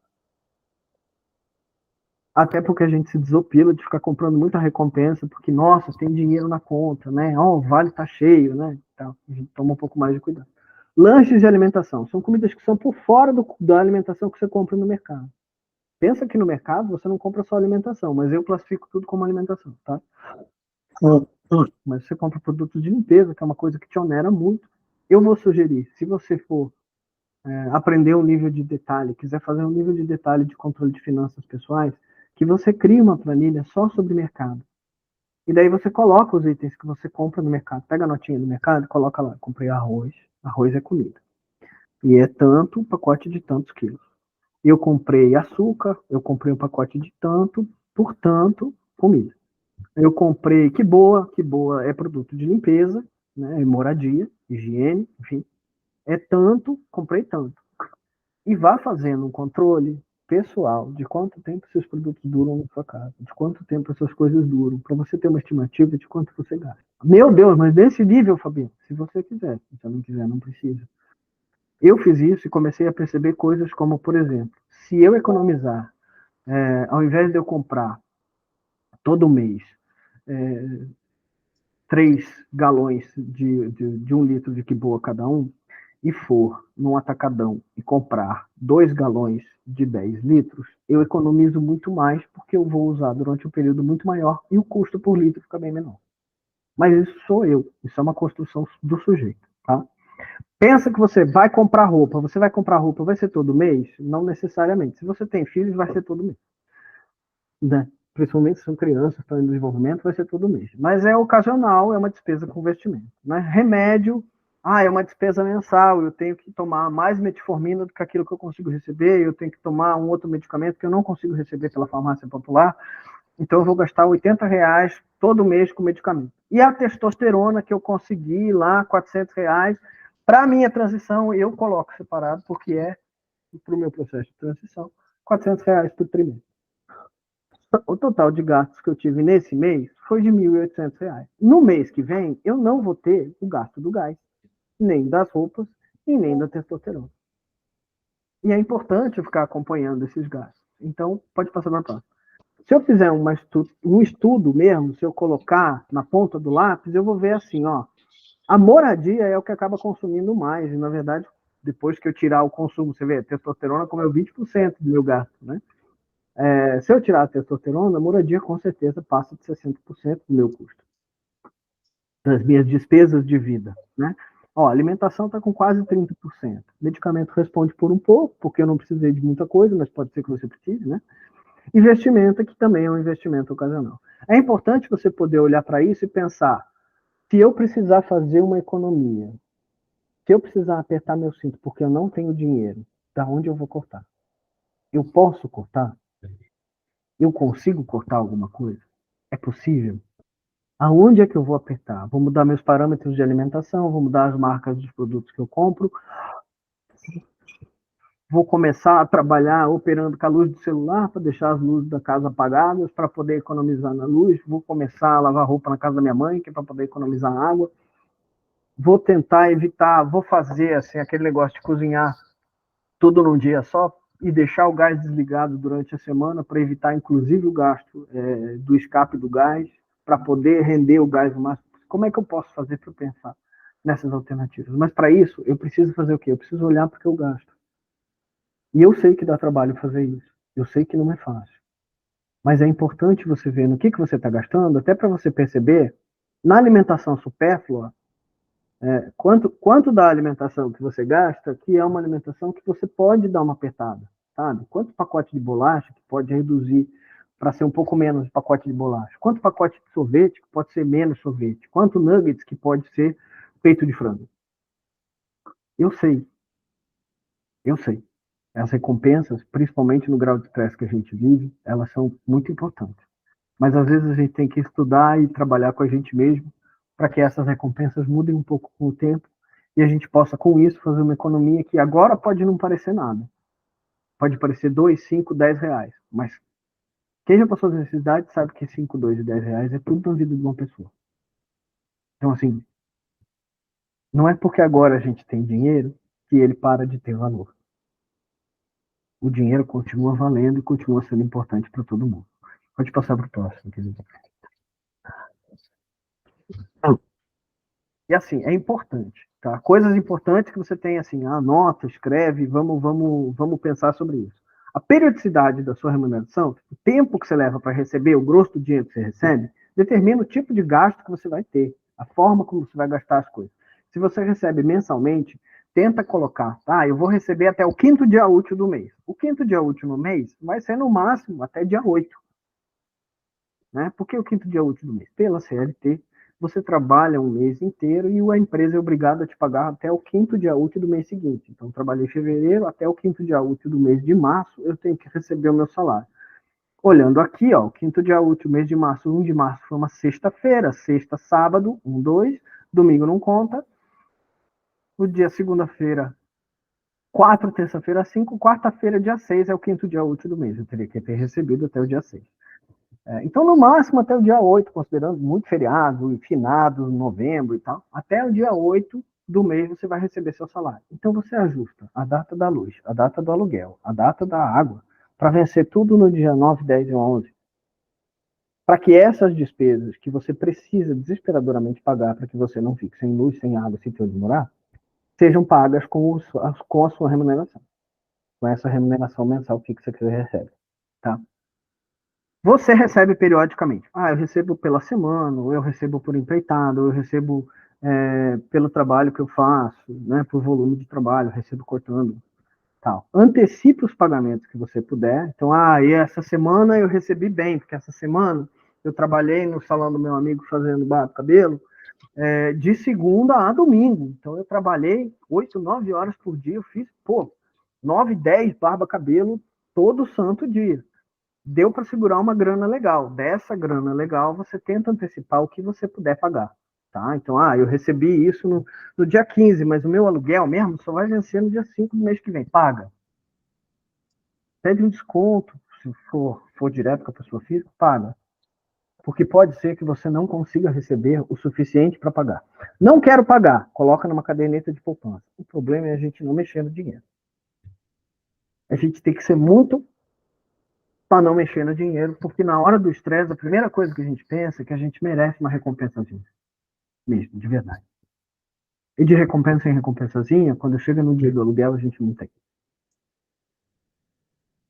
Até porque a gente se desopila de ficar comprando muita recompensa, porque, nossa, tem dinheiro na conta, né? O vale tá cheio, né? Então, a gente toma um pouco mais de cuidado. Lanches de alimentação. São comidas que são por fora da alimentação que você compra no mercado. Pensa que no mercado você não compra só alimentação, mas eu classifico tudo como alimentação, tá? Mas você compra produtos de limpeza, que é uma coisa que te onera muito. Eu vou sugerir, se você for aprender um nível de detalhe, quiser fazer um nível de detalhe de controle de finanças pessoais, que você crie uma planilha só sobre mercado. E daí você coloca os itens que você compra no mercado. Pega a notinha do mercado e coloca lá. Comprei arroz. Arroz é comida. E é tanto, um pacote de tantos quilos. Eu comprei açúcar. Eu comprei um pacote de tanto, portanto, comida. Eu comprei, que boa, é produto de limpeza, né, moradia, higiene, enfim. É tanto, comprei tanto. E vá fazendo um controle pessoal de quanto tempo seus produtos duram na sua casa, de quanto tempo essas coisas duram, para você ter uma estimativa de quanto você gasta. Meu Deus, mas nesse nível, Fabinho, se você quiser, se você não quiser, não precisa. Eu fiz isso e comecei a perceber coisas como, por exemplo, se eu economizar, ao invés de eu comprar todo mês 3 galões de 1 litro de que boa cada um, e for num atacadão e comprar 2 galões de 10 litros, eu economizo muito mais porque eu vou usar durante um período muito maior e o custo por litro fica bem menor. Mas isso sou eu, isso é uma construção do sujeito, tá? Pensa que você vai comprar roupa, vai ser todo mês? Não necessariamente. Se você tem filhos, vai ser todo mês. Né? principalmente se são crianças, estão em desenvolvimento, vai ser todo mês. Mas é ocasional, é uma despesa com investimento. Né? Remédio, é uma despesa mensal, eu tenho que tomar mais metformina do que aquilo que eu consigo receber, eu tenho que tomar um outro medicamento que eu não consigo receber pela farmácia popular, então eu vou gastar R$ 80 todo mês com medicamento. E a testosterona que eu consegui lá, R$ 400, para a minha transição, eu coloco separado, porque é para o meu processo de transição, R$ 400 por trimestre. O total de gastos que eu tive nesse mês foi de R$ 1.800. No mês que vem, eu não vou ter o gasto do gás, nem das roupas e nem da testosterona. E é importante eu ficar acompanhando esses gastos. Então, pode passar para a próxima. Se eu fizer um estudo mesmo, se eu colocar na ponta do lápis, eu vou ver assim, a moradia é o que acaba consumindo mais. E, na verdade, depois que eu tirar o consumo, você vê, a testosterona comeu 20% do meu gasto, né? Se eu tirar a testosterona, a moradia com certeza passa de 60% do meu custo, das minhas despesas de vida, né? A alimentação está com quase 30%. Medicamento responde por um pouco, porque eu não precisei de muita coisa, mas pode ser que você precise, né? Investimento, que também é um investimento ocasional. É importante você poder olhar para isso e pensar, se eu precisar fazer uma economia, se eu precisar apertar meu cinto porque eu não tenho dinheiro, da onde eu vou cortar? Eu posso cortar? Eu consigo cortar alguma coisa? É possível? Aonde é que eu vou apertar? Vou mudar meus parâmetros de alimentação, vou mudar as marcas dos produtos que eu compro, vou começar a trabalhar operando com a luz do celular para deixar as luzes da casa apagadas para poder economizar na luz, vou começar a lavar roupa na casa da minha mãe, que é para poder economizar água, vou tentar evitar, vou fazer assim aquele negócio de cozinhar tudo num dia só e deixar o gás desligado durante a semana para evitar inclusive o gasto do escape do gás, para poder render o gás o máximo. Como é que eu posso fazer para pensar nessas alternativas? Mas para isso, eu preciso fazer o quê? Eu preciso olhar para o que eu gasto. E eu sei que dá trabalho fazer isso. Eu sei que não é fácil. Mas é importante você ver no que você está gastando, até para você perceber, na alimentação supérflua, quanto da alimentação que você gasta, que é uma alimentação que você pode dar uma apertada, sabe? Quanto pacote de bolacha que pode reduzir para ser um pouco menos pacote de bolacha? Quanto pacote de sorvete que pode ser menos sorvete? Quanto nuggets que pode ser peito de frango? Eu sei. Eu sei. As recompensas, principalmente no grau de estresse que a gente vive, elas são muito importantes. Mas às vezes a gente tem que estudar e trabalhar com a gente mesmo para que essas recompensas mudem um pouco com o tempo e a gente possa, com isso, fazer uma economia que agora pode não parecer nada. Pode parecer 2, 5, 10 reais. Mas quem já passou as necessidades sabe que 5, 2 e 10 reais é tudo na vida de uma pessoa. Então, assim, não é porque agora a gente tem dinheiro que ele para de ter valor. O dinheiro continua valendo e continua sendo importante para todo mundo. Pode passar para o próximo, querido. E assim, é importante, tá? Coisas importantes que você tem assim, anota, escreve, vamos pensar sobre isso. A periodicidade da sua remuneração, o tempo que você leva para receber o grosso do dinheiro que você recebe, determina o tipo de gasto que você vai ter, a forma como você vai gastar as coisas. Se você recebe mensalmente, tenta colocar, eu vou receber até o 5º dia útil do mês. O 5º dia útil no mês vai ser no máximo até dia 8. Né? Por que o 5º dia útil do mês? Pela CLT, você trabalha um mês inteiro e a empresa é obrigada a te pagar até o 5º dia útil do mês seguinte. Então, trabalhei em fevereiro, até o 5º dia útil do mês de março, eu tenho que receber o meu salário. Olhando aqui, o 5º dia útil, mês de março, 1 de março foi uma sexta-feira, sexta, sábado, 1, 2, domingo não conta, o dia segunda-feira, 4, terça-feira, 5, quarta-feira, dia 6 é o 5º dia útil do mês, eu teria que ter recebido até o dia 6. Então, no máximo, até o dia 8, considerando muito feriado, finado, novembro e tal, até o dia 8 do mês você vai receber seu salário. Então, você ajusta a data da luz, a data do aluguel, a data da água, para vencer tudo no dia 9, 10 e 11. Para que essas despesas que você precisa desesperadoramente pagar para que você não fique sem luz, sem água, sem ter onde morar, sejam pagas com a sua remuneração. Com essa remuneração mensal fixa que você recebe. Tá? Você recebe periodicamente. Eu recebo pela semana, ou eu recebo por empreitado, ou eu recebo pelo trabalho que eu faço, né, por volume de trabalho, eu recebo cortando. Tal. Antecipe os pagamentos que você puder. Então, e essa semana eu recebi bem, porque essa semana eu trabalhei no salão do meu amigo fazendo barba cabelo, de segunda a domingo. Então, eu trabalhei 8, 9 horas por dia. Eu fiz, 9, 10 barba cabelo todo santo dia. Deu para segurar uma grana legal. Dessa grana legal, você tenta antecipar o que você puder pagar. Tá? Então, eu recebi isso no dia 15, mas o meu aluguel mesmo só vai vencer no dia 5 do mês que vem. Paga. Pede um desconto, se for direto com a pessoa física, paga. Porque pode ser que você não consiga receber o suficiente para pagar. Não quero pagar, coloca numa caderneta de poupança. O problema é a gente não mexer no dinheiro. A gente tem que ser muito para não mexer no dinheiro, porque na hora do estresse, a primeira coisa que a gente pensa é que a gente merece uma recompensazinha. Mesmo, de verdade. E de recompensa em recompensazinha, quando chega no dia do aluguel, a gente não tem.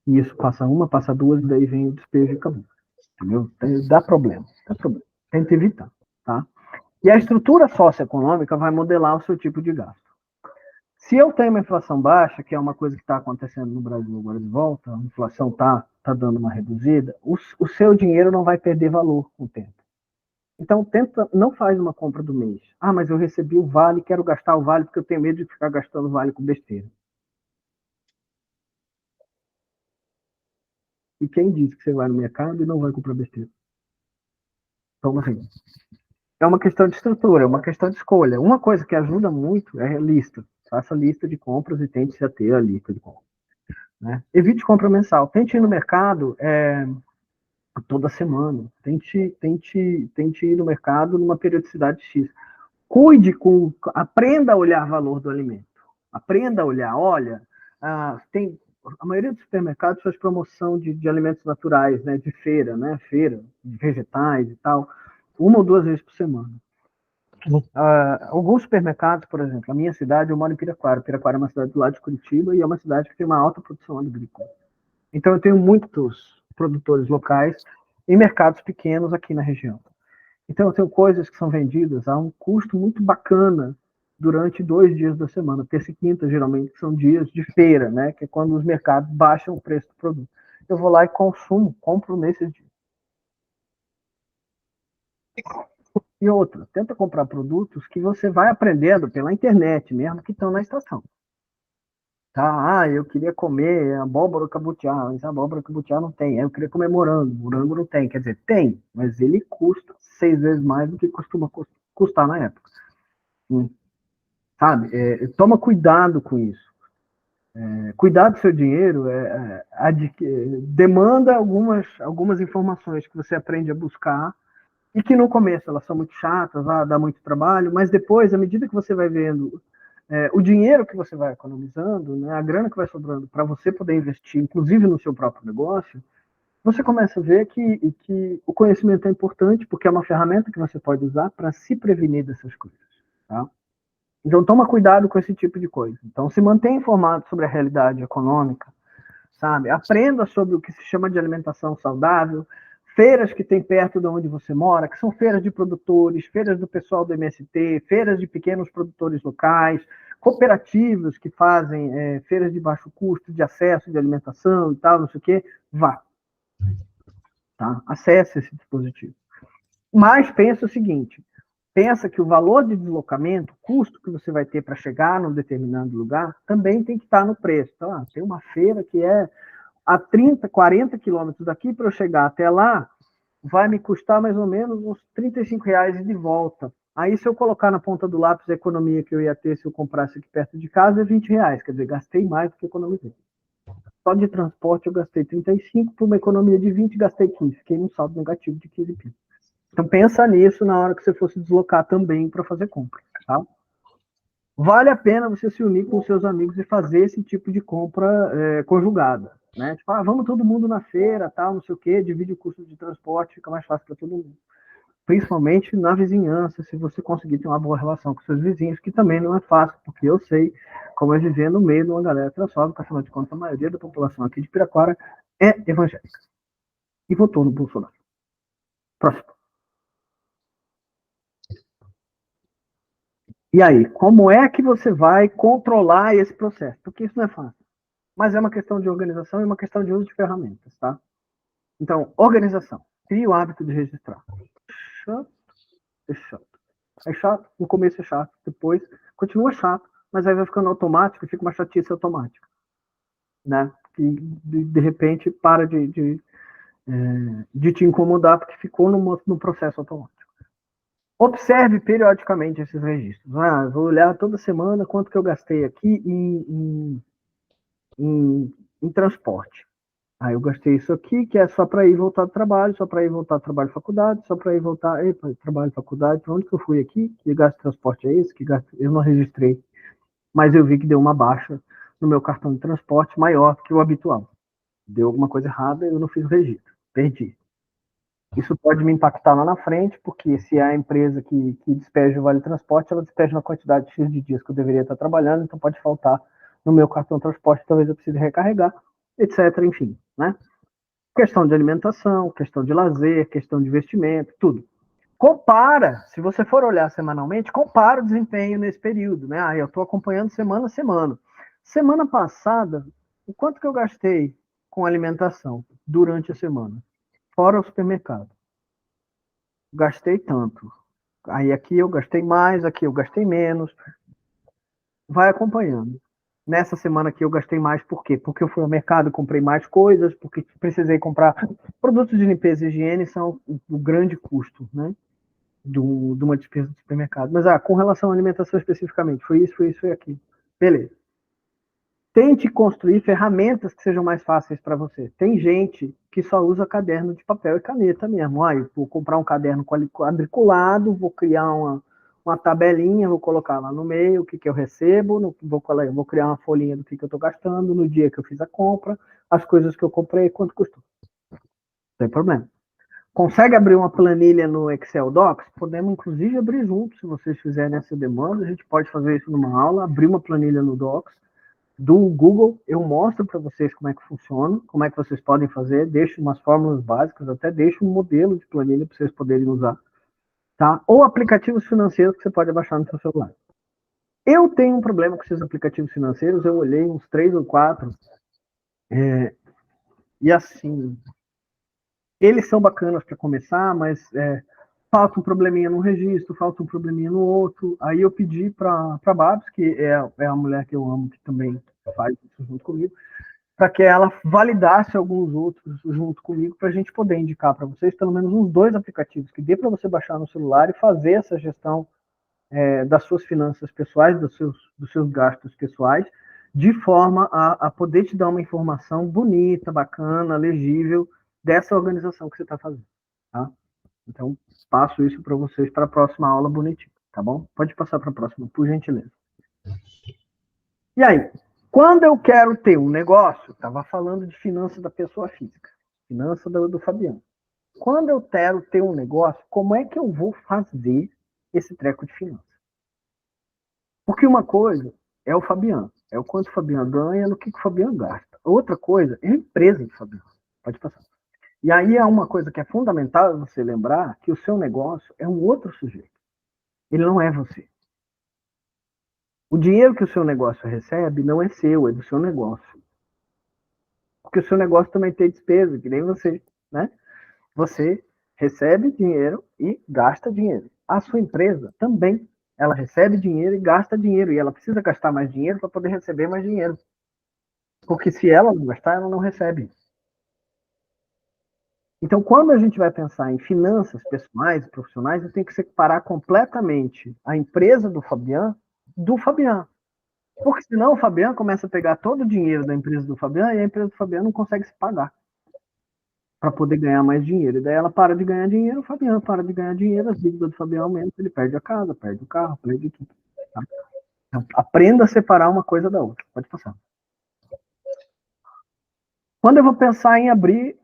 E isso passa uma, passa duas, daí vem o despejo e acabou. Entendeu? Dá problema. Tenta evitar. Tá? E a estrutura socioeconômica vai modelar o seu tipo de gasto. Se eu tenho uma inflação baixa, que é uma coisa que está acontecendo no Brasil agora de volta, a inflação está dando uma reduzida, o seu dinheiro não vai perder valor com o tempo. Então, não faz uma compra do mês. Mas eu recebi o vale, quero gastar o vale porque eu tenho medo de ficar gastando vale com besteira. E quem disse que você vai no mercado e não vai comprar besteira? Então, assim, é uma questão de estrutura, é uma questão de escolha. Uma coisa que ajuda muito é lista. Faça lista de compras e tente a ter a lista de compras. Né? Evite compra mensal. Tente ir no mercado toda semana. Tente ir no mercado numa periodicidade X. Aprenda a olhar valor do alimento. Aprenda a olhar. Olha, a maioria dos supermercados faz promoção de alimentos naturais, né, de feira, né, feira de vegetais e tal, 1 ou 2 vezes por semana. Alguns supermercados, por exemplo, a minha cidade, eu moro em Piraquara. Piraquara é uma cidade do lado de Curitiba e é uma cidade que tem uma alta produção agrícola. Então, eu tenho muitos produtores locais em mercados pequenos aqui na região. Então, eu tenho coisas que são vendidas a um custo muito bacana durante 2 dias da semana. Terça e quinta, geralmente, são dias de feira, né? Que é quando os mercados baixam o preço do produto. Eu vou lá e compro nesses dias. E outra, tenta comprar produtos que você vai aprendendo pela internet mesmo, que estão na estação. Tá? Eu queria comer abóbora cabutiá, mas a abóbora cabutiá não tem. Eu queria comer morango não tem. Quer dizer, tem, mas ele custa 6 vezes mais do que costuma custar na época. Sabe? Toma cuidado com isso. Cuidar do seu dinheiro demanda algumas informações que você aprende a buscar e que no começo elas são muito chatas, dá muito trabalho, mas depois, à medida que você vai vendo o dinheiro que você vai economizando, né, a grana que vai sobrando para você poder investir, inclusive no seu próprio negócio, você começa a ver que o conhecimento é importante, porque é uma ferramenta que você pode usar para se prevenir dessas coisas. Tá? Então, toma cuidado com esse tipo de coisa. Então, se mantenha informado sobre a realidade econômica, sabe? Aprenda sobre o que se chama de alimentação saudável, feiras que tem perto de onde você mora, que são feiras de produtores, feiras do pessoal do MST, feiras de pequenos produtores locais, cooperativas que fazem feiras de baixo custo, de acesso de alimentação e tal, não sei o quê, vá. Tá? Acesse esse dispositivo. Mas pensa o seguinte, pensa que o valor de deslocamento, o custo que você vai ter para chegar num determinado lugar, também tem que estar no preço. Então, tem uma feira que é a 30, 40 quilômetros daqui, para eu chegar até lá, vai me custar mais ou menos uns R$ 35 de volta. Aí, se eu colocar na ponta do lápis a economia que eu ia ter se eu comprasse aqui perto de casa, é R$ 20. Quer dizer, gastei mais do que economizei. Só de transporte eu gastei 35, por uma economia de 20, gastei 15. Fiquei num saldo negativo de 15 pila. Então, pensa nisso na hora que você for se deslocar também para fazer compra. Tá? Vale a pena você se unir com seus amigos e fazer esse tipo de compra conjugada. Né? Tipo, vamos todo mundo na feira, tal, não sei o quê, divide o custo de transporte, fica mais fácil para todo mundo. Principalmente na vizinhança, se você conseguir ter uma boa relação com seus vizinhos, que também não é fácil, porque eu sei como é viver no meio de uma galera transfóbica, afinal de contas, a maioria da população aqui de Piraquara é evangélica. E votou no Bolsonaro. Próximo. E aí, como é que você vai controlar esse processo? Porque isso não é fácil. mas é uma questão de organização e uma questão de uso de ferramentas, tá? Então, organização. Crie o hábito de registrar. Chato, é chato. É chato, no começo é chato, depois continua chato, mas aí vai ficando automático e fica uma chatice automática, né? E de repente para de te incomodar porque ficou no processo automático. Observe periodicamente esses registros. Vou olhar toda semana quanto que eu gastei aqui em transporte. Aí eu gastei isso aqui, que é só para ir voltar do trabalho, só para ir voltar do trabalho faculdade, só para ir voltar, trabalho faculdade, para onde que eu fui aqui? Que gasto de transporte é esse? Que gasto... Eu não registrei, mas eu vi que deu uma baixa no meu cartão de transporte maior que o habitual. Deu alguma coisa errada, eu não fiz o registro, perdi. Isso pode me impactar lá na frente, porque se é a empresa que despeja o Vale Transporte, ela despeja na quantidade X de dias que eu deveria estar trabalhando, então pode faltar no meu cartão de transporte, talvez eu precise recarregar, etc. Enfim, né? Questão de alimentação, questão de lazer, questão de investimento, tudo. Compara, se você for olhar semanalmente, compara o desempenho nesse período, né? Eu estou acompanhando semana a semana. Semana passada, o quanto que eu gastei com alimentação durante a semana? Fora o supermercado. Gastei tanto. Aí aqui eu gastei mais, aqui eu gastei menos. Vai acompanhando. Nessa semana aqui eu gastei mais, por quê? Porque eu fui ao mercado, comprei mais coisas, porque precisei comprar produtos de limpeza e higiene, são o grande custo, né? De uma despesa de supermercado. Mas, com relação à alimentação especificamente, foi isso, foi aquilo. Beleza. Tente construir ferramentas que sejam mais fáceis para você. Tem gente que só usa caderno de papel e caneta mesmo. Eu vou comprar um caderno quadriculado, vou criar uma tabelinha, vou colocar lá no meio o que eu recebo, vou criar uma folhinha do que eu estou gastando, no dia que eu fiz a compra, as coisas que eu comprei, quanto custou. Não tem problema. Consegue abrir uma planilha no Excel Docs? Podemos, inclusive, abrir juntos, se vocês fizerem essa demanda. A gente pode fazer isso numa aula, abrir uma planilha no Docs do Google. Eu mostro para vocês como é que funciona, como é que vocês podem fazer, deixo umas fórmulas básicas, até deixo um modelo de planilha para vocês poderem usar. Tá? Ou aplicativos financeiros que você pode baixar no seu celular. Eu tenho um problema com esses aplicativos financeiros, eu olhei uns 3 ou 4, e assim, eles são bacanas para começar, mas falta um probleminha num registro, falta um probleminha no outro. Aí eu pedi para a Babs, que é a mulher que eu amo, que também faz isso junto comigo, para que ela validasse alguns outros junto comigo, para a gente poder indicar para vocês pelo menos uns 2 aplicativos que dê para você baixar no celular e fazer essa gestão das suas finanças pessoais, dos seus gastos pessoais, de forma a poder te dar uma informação bonita, bacana, legível dessa organização que você está fazendo. Tá? Então, passo isso para vocês para a próxima aula bonitinho, tá bom? Pode passar para a próxima, por gentileza. E aí, quando eu quero ter um negócio, estava falando de finanças da pessoa física, finança do Fabiano. Quando eu quero ter um negócio, como é que eu vou fazer esse treco de finanças? Porque uma coisa é o Fabiano, é o quanto o Fabiano ganha, no que o Fabiano gasta. Outra coisa é a empresa do Fabiano. Pode passar. E aí é uma coisa que é fundamental você lembrar que o seu negócio é um outro sujeito. Ele não é você. O dinheiro que o seu negócio recebe não é seu, é do seu negócio. Porque o seu negócio também tem despesa, que nem você, né? Você recebe dinheiro e gasta dinheiro. A sua empresa também. Ela recebe dinheiro e gasta dinheiro. E ela precisa gastar mais dinheiro para poder receber mais dinheiro. Porque se ela não gastar, ela não recebe. Então, quando a gente vai pensar em finanças pessoais e profissionais, eu tenho que separar completamente a empresa do Fabian do Fabian. Porque senão o Fabian começa a pegar todo o dinheiro da empresa do Fabian e a empresa do Fabian não consegue se pagar para poder ganhar mais dinheiro. E daí ela para de ganhar dinheiro, o Fabian para de ganhar dinheiro, as dívidas do Fabian aumentam, ele perde a casa, perde o carro, perde tudo. Tá? Então, aprenda a separar uma coisa da outra. Pode passar. Quando eu vou pensar em abrir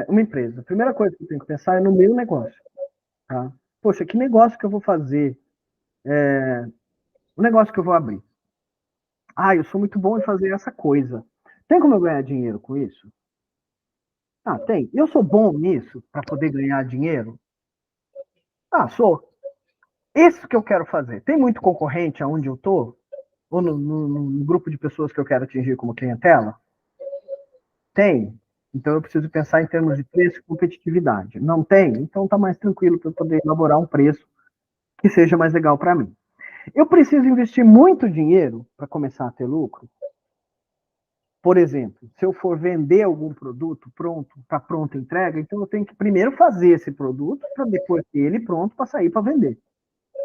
uma empresa, a primeira coisa que eu tenho que pensar é no meu negócio. Tá? Poxa, que negócio que eu vou fazer? O negócio que eu vou abrir. Eu sou muito bom em fazer essa coisa. Tem como eu ganhar dinheiro com isso? Tem. Eu sou bom nisso para poder ganhar dinheiro? Sou. Isso que eu quero fazer. Tem muito concorrente aonde eu estou? Ou no grupo de pessoas que eu quero atingir como clientela? Tem. Então eu preciso pensar em termos de preço e competitividade. Não tem? Então está mais tranquilo para eu poder elaborar um preço que seja mais legal para mim. Eu preciso investir muito dinheiro para começar a ter lucro? Por exemplo, se eu for vender algum produto pronto, para pronta entrega, então eu tenho que primeiro fazer esse produto para depois ter ele pronto para sair para vender.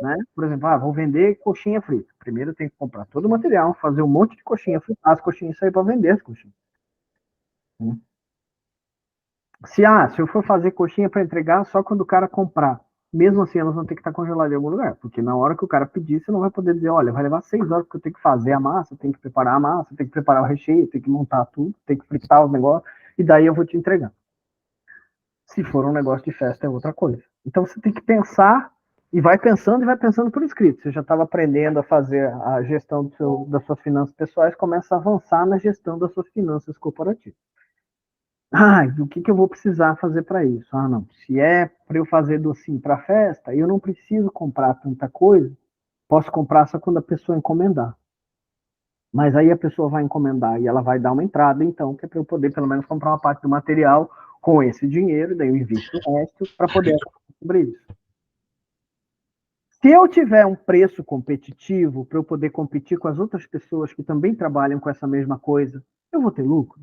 Né? Por exemplo, vou vender coxinha frita. Primeiro eu tenho que comprar todo o material, fazer um monte de coxinha frita, as coxinhas sair para vender as coxinhas. Se eu for fazer coxinha para entregar só quando o cara comprar, mesmo assim elas vão ter que estar congeladas em algum lugar, porque na hora que o cara pedir, você não vai poder dizer, olha, vai levar 6 horas porque eu tenho que fazer a massa, eu tenho que preparar a massa, eu tenho que preparar o recheio, eu tenho que montar tudo, tenho que fritar os negócios, e daí eu vou te entregar. Se for um negócio de festa, é outra coisa. Então você tem que pensar, e vai pensando por escrito. Você já estava aprendendo a fazer a gestão das suas finanças pessoais, começa a avançar na gestão das suas finanças corporativas. O que eu vou precisar fazer para isso? Não. Se é para eu fazer docinho para festa, eu não preciso comprar tanta coisa. Posso comprar só quando a pessoa encomendar. Mas aí a pessoa vai encomendar e ela vai dar uma entrada, então, que é para eu poder pelo menos comprar uma parte do material com esse dinheiro, daí eu invisto o resto para poder sobre isso. Se eu tiver um preço competitivo para eu poder competir com as outras pessoas que também trabalham com essa mesma coisa, eu vou ter lucro?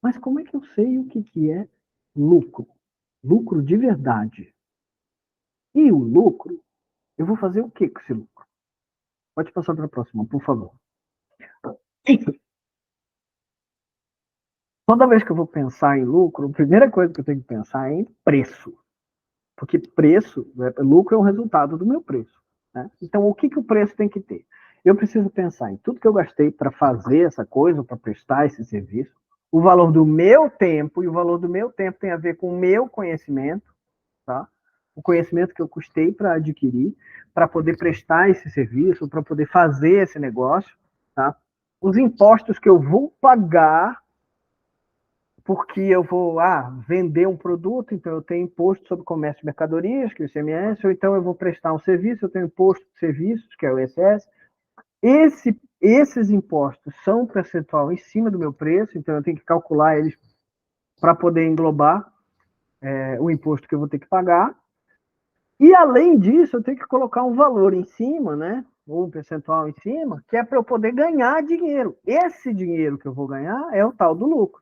Mas como é que eu sei o que é lucro? Lucro de verdade. E o lucro, eu vou fazer o que com esse lucro? Pode passar para a próxima, por favor. Toda vez que eu vou pensar em lucro, a primeira coisa que eu tenho que pensar é em preço. Porque lucro é um resultado do meu preço. Né? Então, o que o preço tem que ter? Eu preciso pensar em tudo que eu gastei para fazer essa coisa, para prestar esse serviço, o valor do meu tempo, e o valor do meu tempo tem a ver com o meu conhecimento, tá? O conhecimento que eu custei para adquirir, para poder prestar esse serviço, para poder fazer esse negócio, tá? Os impostos que eu vou pagar porque eu vou vender um produto, então eu tenho imposto sobre comércio de mercadorias, que é o ICMS, ou então eu vou prestar um serviço, eu tenho imposto de serviços, que é o ISS. Esses impostos são um percentual em cima do meu preço, então eu tenho que calcular eles para poder englobar o imposto que eu vou ter que pagar. E, além disso, eu tenho que colocar um valor em cima, né? Ou um percentual em cima, que é para eu poder ganhar dinheiro. Esse dinheiro que eu vou ganhar é o tal do lucro.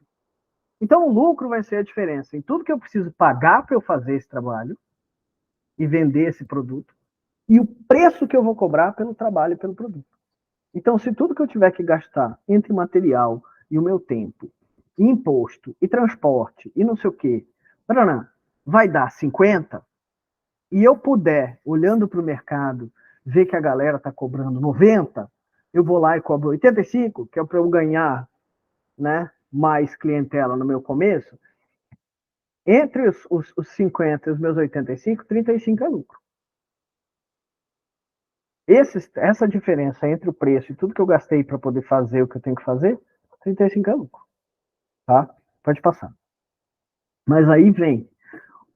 Então, o lucro vai ser a diferença em tudo que eu preciso pagar para eu fazer esse trabalho e vender esse produto e o preço que eu vou cobrar pelo trabalho e pelo produto. Então, se tudo que eu tiver que gastar entre material e o meu tempo, e imposto, e transporte, e não sei o quê, vai dar 50, e eu puder, olhando para o mercado, ver que a galera está cobrando 90, eu vou lá e cobro 85, que é para eu ganhar, né, mais clientela no meu começo. Entre os 50 e os meus 85, 35 é lucro. Essa diferença entre o preço e tudo que eu gastei para poder fazer o que eu tenho que fazer, 35 é lucro. Tá? Pode passar. Mas aí vem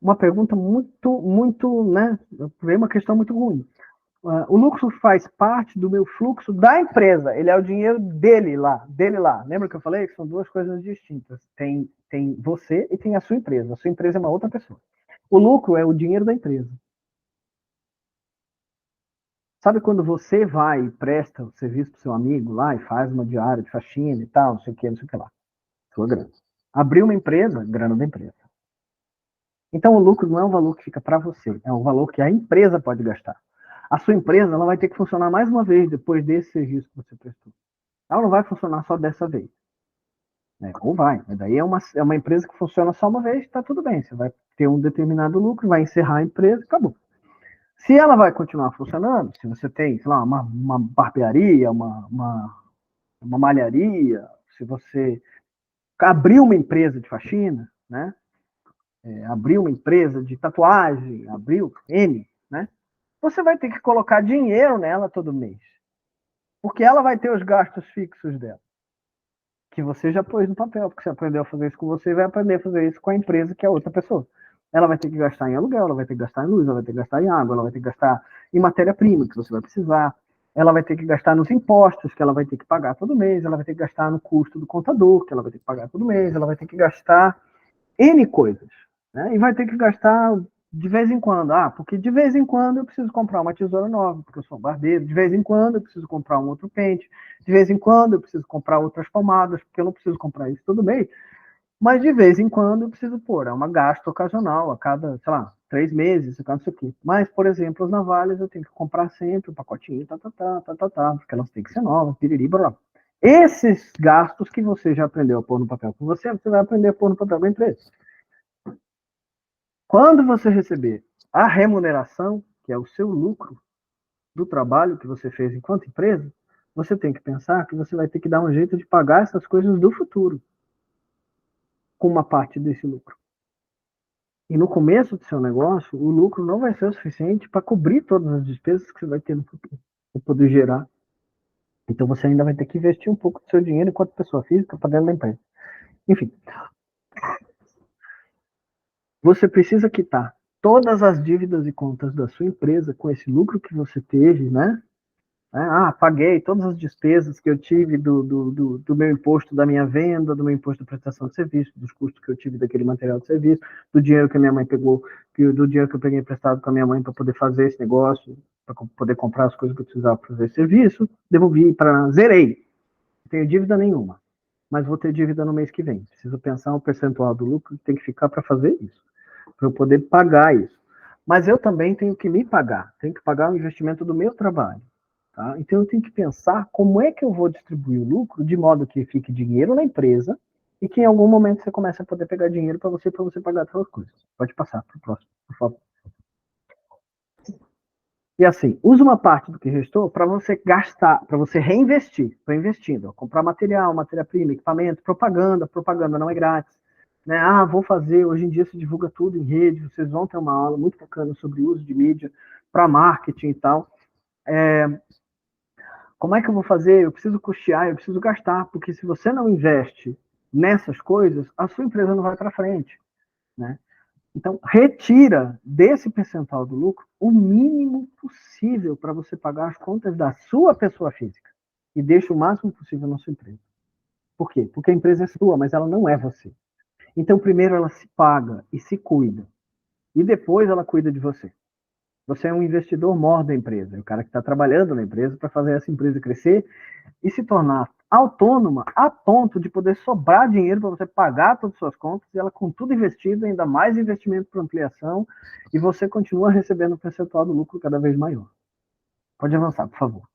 uma pergunta muito, né? Vem uma questão muito ruim. O lucro faz parte do meu fluxo da empresa. Ele é o dinheiro dele lá. Lembra que eu falei que são duas coisas distintas? Tem você e tem a sua empresa. A sua empresa é uma outra pessoa. O lucro é o dinheiro da empresa. Sabe quando você vai e presta o serviço para seu amigo lá e faz uma diária de faxina e tal, não sei o que lá. Sua grana. Abriu uma empresa, grana da empresa. Então o lucro não é um valor que fica para você, é um valor que a empresa pode gastar. A sua empresa ela vai ter que funcionar mais uma vez depois desse serviço que você prestou. Ela não vai funcionar só dessa vez. Né? Ou vai, mas daí é uma empresa que funciona só uma vez, está tudo bem. Você vai ter um determinado lucro, vai encerrar a empresa, acabou. Se ela vai continuar funcionando, se você tem, sei lá, uma barbearia, uma malharia, se você abriu uma empresa de faxina, né? Abriu uma empresa de tatuagem, abriu N, né? Você vai ter que colocar dinheiro nela todo mês. Porque ela vai ter os gastos fixos dela. Que você já pôs no papel, porque você aprendeu a fazer isso com você e vai aprender a fazer isso com a empresa que é outra pessoa. Ela vai ter que gastar em aluguel, ela vai ter que gastar em luz, ela vai ter que gastar em água, ela vai ter que gastar em matéria-prima que você vai precisar. ela vai ter que gastar nos impostos, que ela vai ter que pagar todo mês, ela vai ter que gastar no custo do contador, que ela vai ter que pagar todo mês, ela vai ter que gastar N coisas, né? E vai ter que gastar de vez em quando. Porque de vez em quando eu preciso comprar uma tesoura nova, porque eu sou um barbeiro. De vez em quando eu preciso comprar um outro pente. De vez em quando eu preciso comprar outras pomadas, porque eu não preciso comprar isso todo mês. Mas de vez em quando eu preciso pôr, é uma gasto ocasional, a cada, sei lá, 3 meses, a cada isso aqui. Mas, por exemplo, as navalhas eu tenho que comprar sempre o pacotinho, porque elas têm que ser novas, piriri, blá. Esses gastos que você já aprendeu a pôr no papel com você, você vai aprender a pôr no papel com a empresa. Quando você receber a remuneração, que é o seu lucro do trabalho que você fez enquanto empresa, você tem que pensar que você vai ter que dar um jeito de pagar essas coisas do futuro com uma parte desse lucro. E no começo do seu negócio, o lucro não vai ser o suficiente para cobrir todas as despesas que você vai ter no futuro, para poder gerar. Então você ainda vai ter que investir um pouco do seu dinheiro enquanto pessoa física para dentro da empresa. Enfim, você precisa quitar todas as dívidas e contas da sua empresa com esse lucro que você teve, né? Paguei todas as despesas que eu tive do meu imposto da minha venda, do meu imposto da prestação de serviço, dos custos que eu tive daquele material de serviço, do dinheiro que a minha mãe pegou, do dinheiro que eu peguei emprestado com a minha mãe para poder fazer esse negócio, para poder comprar as coisas que eu precisava para fazer esse serviço, devolvi para zerei. Não tenho dívida nenhuma, mas vou ter dívida no mês que vem. Preciso pensar um percentual do lucro que tem que ficar para fazer isso, para eu poder pagar isso. Mas eu também tenho que me pagar, tenho que pagar o investimento do meu trabalho. Tá? Então eu tenho que pensar como é que eu vou distribuir o lucro de modo que fique dinheiro na empresa e que em algum momento você comece a poder pegar dinheiro para você pagar suas coisas. Pode passar para o próximo, por favor. E assim, usa uma parte do que restou para você gastar, para você reinvestir. Estou investindo, comprar material, matéria-prima, equipamento, propaganda. Propaganda não é grátis. Né? Vou fazer, hoje em dia se divulga tudo em rede, vocês vão ter uma aula muito bacana sobre o uso de mídia para marketing e tal. Como é que eu vou fazer? Eu preciso custear, eu preciso gastar, porque se você não investe nessas coisas, a sua empresa não vai para frente, né? Então, retira desse percentual do lucro o mínimo possível para você pagar as contas da sua pessoa física e deixa o máximo possível na sua empresa. Por quê? Porque a empresa é sua, mas ela não é você. Então, primeiro ela se paga e se cuida, e depois ela cuida de você. Você é um investidor maior da empresa, é o cara que está trabalhando na empresa para fazer essa empresa crescer e se tornar autônoma a ponto de poder sobrar dinheiro para você pagar todas as suas contas e ela com tudo investido, ainda mais investimento para ampliação, e você continua recebendo um percentual do lucro cada vez maior. Pode avançar, por favor.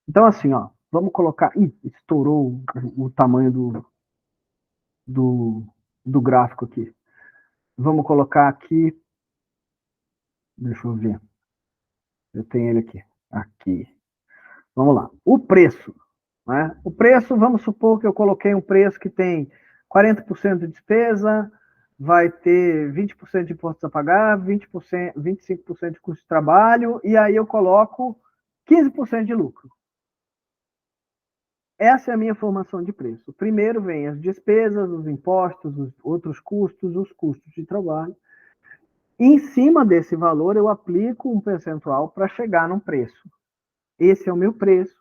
Então, assim, vamos colocar. Estourou o tamanho do, do gráfico aqui. Vamos colocar aqui. Deixa eu ver. Eu tenho ele aqui. Aqui. Vamos lá. O preço. Né? O preço, vamos supor que eu coloquei um preço que tem 40% de despesa, vai ter 20% de impostos a pagar, 20%, 25% de custo de trabalho, e aí eu coloco 15% de lucro. Essa é a minha formação de preço. Primeiro vem as despesas, os impostos, os outros custos, os custos de trabalho. E em cima desse valor, eu aplico um percentual para chegar num preço. Esse é o meu preço.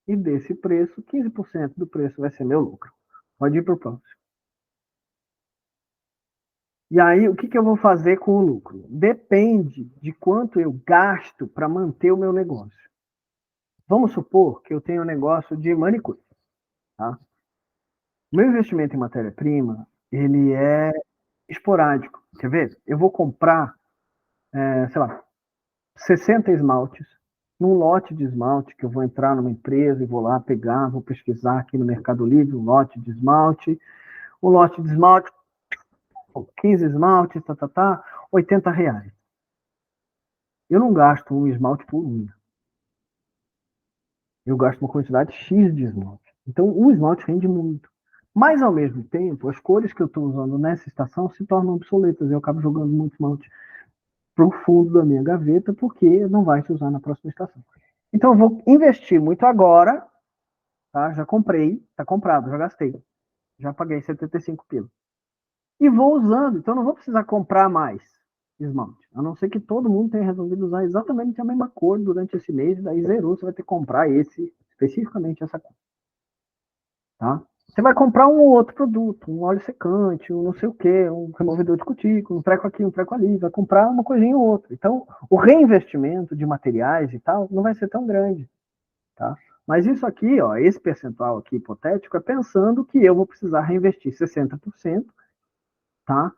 E desse preço, 15% do preço vai ser meu lucro. Pode ir para o próximo. E aí, o que eu vou fazer com o lucro? Depende de quanto eu gasto para manter o meu negócio. Vamos supor que eu tenho um negócio de manicure. Tá? O meu investimento em matéria-prima, ele é esporádico. Quer ver? Eu vou comprar, sei lá, 60 esmaltes, num lote de esmalte, que eu vou entrar numa empresa e vou lá pegar, vou pesquisar aqui no Mercado Livre um lote de esmalte. Um lote de esmalte, 15 esmaltes, R$80. Eu não gasto um esmalte por unha. Eu gasto uma quantidade X de esmalte. Então, o esmalte rende muito. Mas, ao mesmo tempo, as cores que eu estou usando nessa estação se tornam obsoletas. Eu acabo jogando muito esmalte para o fundo da minha gaveta, porque não vai se usar na próxima estação. Então, eu vou investir muito agora. Tá? Já comprei, está comprado, já gastei. Já paguei 75 pila. E vou usando, então não vou precisar comprar mais. esmalte. A não ser que todo mundo tenha resolvido usar exatamente a mesma cor durante esse mês, daí zerou, você vai ter que comprar especificamente essa cor. Tá? Você vai comprar um ou outro produto, um óleo secante, um não sei o que, um removedor de cutícula, um treco aqui, um treco ali, vai comprar uma coisinha ou outra. Então, o reinvestimento de materiais e tal não vai ser tão grande. Tá? Mas isso aqui, ó, esse percentual aqui hipotético, é pensando que eu vou precisar reinvestir 60%, tá?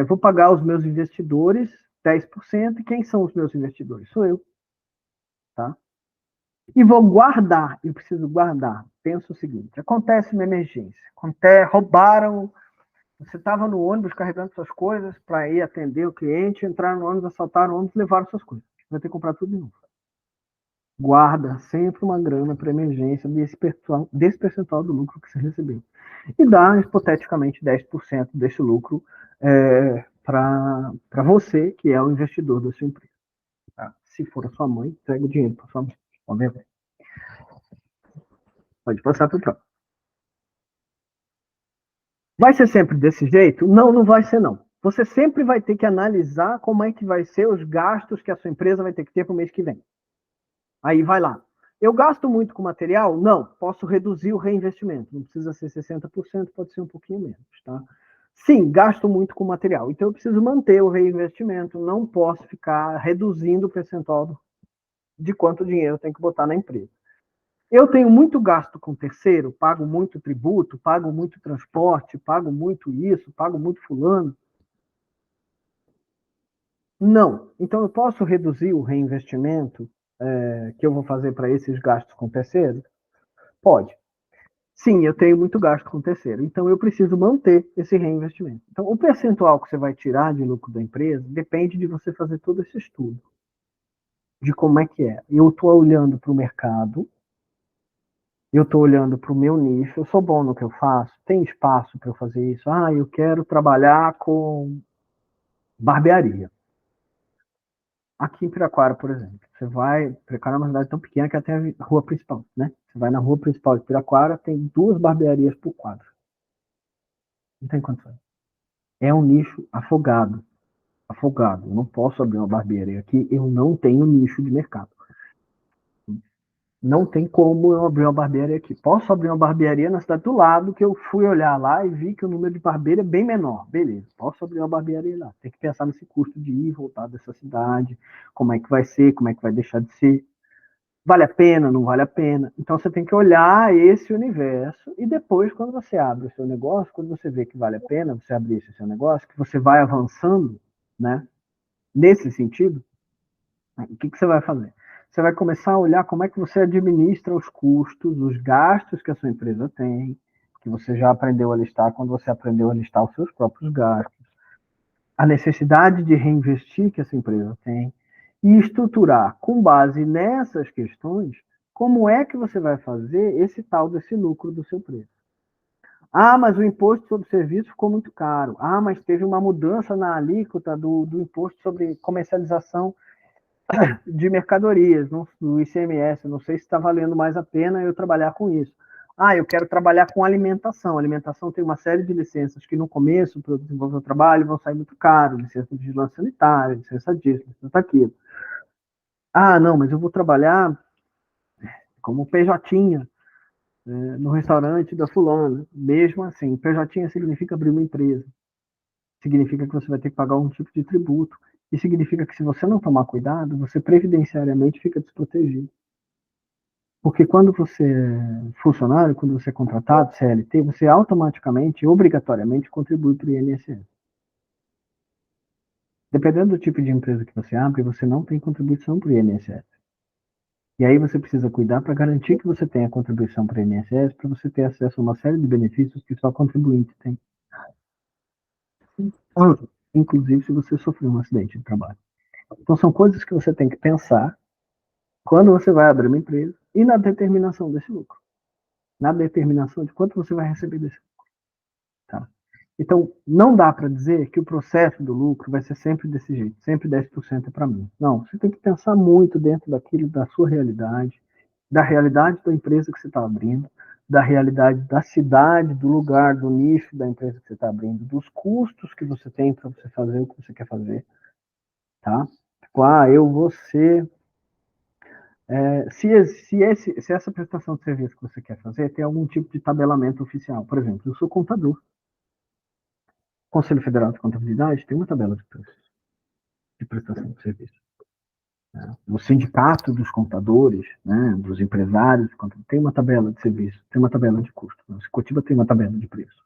Vou pagar os meus investidores 10%, e quem são os meus investidores? Sou eu. Tá? E vou guardar, eu preciso guardar. Pensa o seguinte: acontece uma emergência, roubaram, você estava no ônibus carregando suas coisas para ir atender o cliente, entraram no ônibus, assaltaram o ônibus, levaram suas coisas. Vai ter que comprar tudo de novo. Guarda sempre uma grana para emergência desse percentual do lucro que você recebeu. E dá, hipoteticamente, 10% desse lucro para você, que é o investidor da sua empresa. Tá? Se for a sua mãe, entrega o dinheiro para sua mãe. Pode passar para o próximo. Vai ser sempre desse jeito? Não, não vai ser não. Você sempre vai ter que analisar como é que vai ser os gastos que a sua empresa vai ter que ter para o mês que vem. Aí vai lá. Eu gasto muito com material? Não. Posso reduzir o reinvestimento. Não precisa ser 60%, pode ser um pouquinho menos, tá? Sim, gasto muito com material. Então eu preciso manter o reinvestimento. Não posso ficar reduzindo o percentual de quanto dinheiro eu tenho que botar na empresa. Eu tenho muito gasto com terceiro, pago muito tributo, pago muito transporte, pago muito isso, pago muito fulano. Não. Então eu posso reduzir o reinvestimento que eu vou fazer para esses gastos com terceiro? Pode. Sim, eu tenho muito gasto com terceiro. Então eu preciso manter esse reinvestimento. Então o percentual que você vai tirar de lucro da empresa depende de você fazer todo esse estudo de como é que é. Eu estou olhando para o mercado, eu estou olhando para o meu nicho, eu sou bom no que eu faço, tem espaço para eu fazer isso. Ah, eu quero trabalhar com barbearia. Aqui em Piraquara, por exemplo, você vai. Piraquara é uma cidade tão pequena que até a rua principal, né? Você vai na rua principal de Piraquara, tem 2 barbearias por quadro. Não tem condições. É um nicho afogado. Afogado. Eu não posso abrir uma barbearia aqui, eu não tenho nicho de mercado. Não tem como eu abrir uma barbearia aqui. Posso abrir uma barbearia na cidade do lado, que eu fui olhar lá e vi que o número de barbeiro é bem menor. Beleza, posso abrir uma barbearia lá. Tem que pensar nesse custo de ir e voltar dessa cidade, como é que vai ser, como é que vai deixar de ser. Vale a pena, não vale a pena. Então você tem que olhar esse universo e depois, quando você abre o seu negócio, quando você vê que vale a pena você abrir esse seu negócio, que você vai avançando, né? Nesse sentido, o que você vai fazer? Você vai começar a olhar como é que você administra os custos, os gastos que a sua empresa tem, que você já aprendeu a listar quando você aprendeu a listar os seus próprios gastos, a necessidade de reinvestir que essa empresa tem, e estruturar, com base nessas questões, como é que você vai fazer esse tal desse lucro do seu preço. Ah, mas o imposto sobre serviço ficou muito caro. Ah, mas teve uma mudança na alíquota do imposto sobre comercialização de mercadorias, no ICMS. Não sei se está valendo mais a pena eu trabalhar com isso. Ah, eu quero trabalhar com alimentação. A alimentação tem uma série de licenças que no começo, para desenvolver o trabalho, vão sair muito caro. Licença de vigilância sanitária, licença disso, licença daquilo. Ah, não, mas eu vou trabalhar como PJ no restaurante da fulana. Mesmo assim, PJ significa abrir uma empresa. Significa que você vai ter que pagar um tipo de tributo. E significa que se você não tomar cuidado, você previdenciariamente fica desprotegido. Porque quando você é funcionário, quando você é contratado, CLT, você automaticamente, obrigatoriamente, contribui para o INSS. Dependendo do tipo de empresa que você abre, você não tem contribuição para o INSS. E aí você precisa cuidar para garantir que você tenha contribuição para o INSS, para você ter acesso a uma série de benefícios que só contribuinte tem. Inclusive se você sofreu um acidente de trabalho. Então são coisas que você tem que pensar quando você vai abrir uma empresa e na determinação desse lucro. Na determinação de quanto você vai receber desse lucro. Tá? Então, não dá para dizer que o processo do lucro vai ser sempre desse jeito, sempre 10% é para mim. Não, você tem que pensar muito dentro daquilo, da sua realidade, da realidade da empresa que você está abrindo, da realidade da cidade, do lugar, do nicho da empresa que você está abrindo, dos custos que você tem para você fazer o que você quer fazer, tá? Eu, você... se essa prestação de serviço que você quer fazer tem algum tipo de tabelamento oficial, por exemplo, eu sou contador. O Conselho Federal de Contabilidade tem uma tabela de preços de prestação de serviço. Né? O sindicato dos contadores, né, dos empresários, tem uma tabela de serviço, tem uma tabela de custo. A Cotiba tem uma tabela de preços.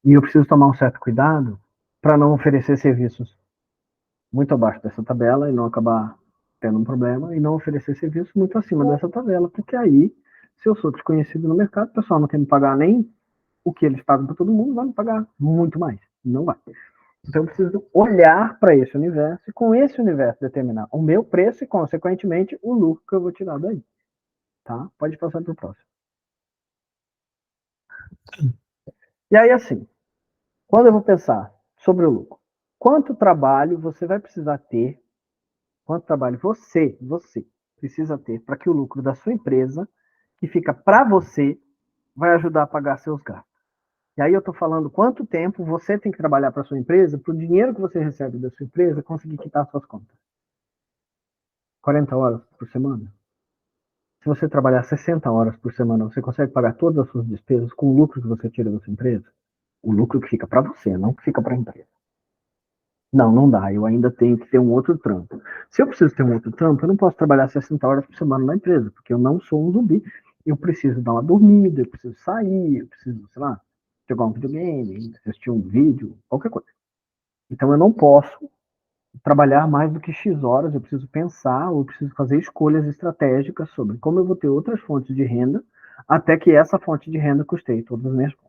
E eu preciso tomar um certo cuidado para não oferecer serviços muito abaixo dessa tabela e não acabar tendo um problema, e não oferecer serviços muito acima dessa tabela, porque aí, se eu sou desconhecido no mercado, o pessoal não quer me pagar nem o que eles pagam para todo mundo, vai me pagar muito mais. Não vai. Então, eu preciso olhar para esse universo e, com esse universo, determinar o meu preço e, consequentemente, o lucro que eu vou tirar daí. Tá? Pode passar para o próximo. E aí, assim, quando eu vou pensar sobre o lucro, quanto trabalho você vai precisar ter, quanto trabalho você precisa ter para que o lucro da sua empresa, que fica para você, vai ajudar a pagar seus gastos. E aí eu estou falando quanto tempo você tem que trabalhar para a sua empresa, para o dinheiro que você recebe da sua empresa conseguir quitar suas contas. 40 horas por semana? Se você trabalhar 60 horas por semana, você consegue pagar todas as suas despesas com o lucro que você tira da sua empresa? O lucro que fica para você, não que fica para a empresa. Não, não dá. Eu ainda tenho que ter um outro trampo. Se eu preciso ter um outro trampo, eu não posso trabalhar 60 horas por semana na empresa, porque eu não sou um zumbi. Eu preciso dar uma dormida, eu preciso sair, eu preciso, sei lá, jogar um videogame, assistir um vídeo, qualquer coisa. Então eu não posso trabalhar mais do que X horas, eu preciso pensar, ou eu preciso fazer escolhas estratégicas sobre como eu vou ter outras fontes de renda, até que essa fonte de renda custeie todas as minhas contas.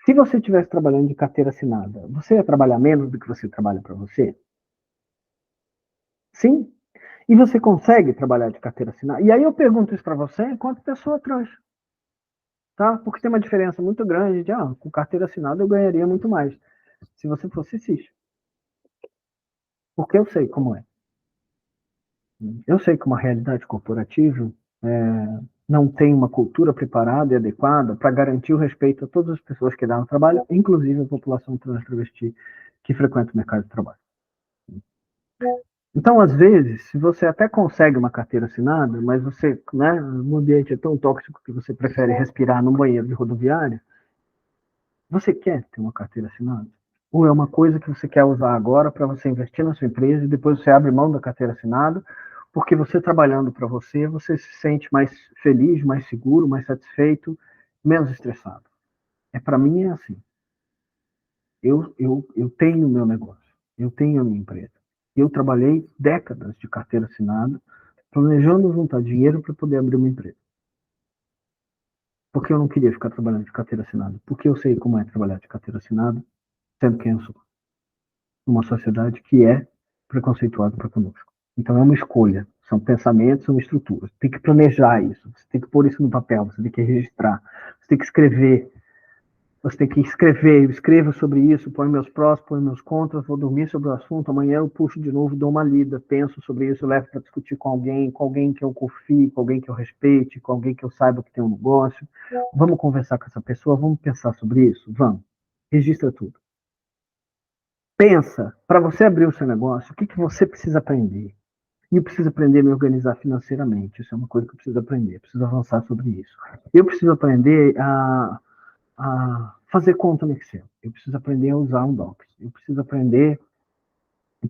Se você estivesse trabalhando de carteira assinada, você ia trabalhar menos do que você trabalha para você? Sim. E você consegue trabalhar de carteira assinada? E aí eu pergunto isso para você enquanto pessoa trans. Tá? Porque tem uma diferença muito grande de, com carteira assinada eu ganharia muito mais se você fosse cis. Porque eu sei como é. Eu sei que uma realidade corporativa não tem uma cultura preparada e adequada para garantir o respeito a todas as pessoas que dão no trabalho, inclusive a população trans travesti que frequenta o mercado de trabalho. Então, às vezes, se você até consegue uma carteira assinada, mas você, né, o ambiente é tão tóxico que você prefere respirar num banheiro de rodoviária, você quer ter uma carteira assinada? Ou é uma coisa que você quer usar agora para você investir na sua empresa e depois você abre mão da carteira assinada, porque você trabalhando para você, você se sente mais feliz, mais seguro, mais satisfeito, menos estressado. Para mim é assim. Eu tenho o meu negócio, eu tenho a minha empresa. Eu trabalhei décadas de carteira assinada, planejando juntar dinheiro para poder abrir uma empresa. Porque eu não queria ficar trabalhando de carteira assinada. Porque eu sei como é trabalhar de carteira assinada, sendo quem eu sou. Uma sociedade que é preconceituosa para conosco. Então é uma escolha. São pensamentos, são estruturas. Tem que planejar isso. Você tem que pôr isso no papel. Você tem que registrar. Você tem que escrever. Você tem que escrever, eu escrevo sobre isso, põe meus prós, põe meus contras, vou dormir sobre o assunto, amanhã eu puxo de novo, dou uma lida, penso sobre isso, levo para discutir com alguém que eu confie, com alguém que eu respeite, com alguém que eu saiba que tem um negócio. Vamos conversar com essa pessoa, vamos pensar sobre isso? Vamos. Registra tudo. Pensa, para você abrir o seu negócio, o que você precisa aprender? E eu preciso aprender a me organizar financeiramente. Isso é uma coisa que eu preciso aprender. Eu preciso avançar sobre isso. Eu preciso aprender a fazer conta no Excel. Eu preciso aprender a usar um Docs. Eu preciso aprender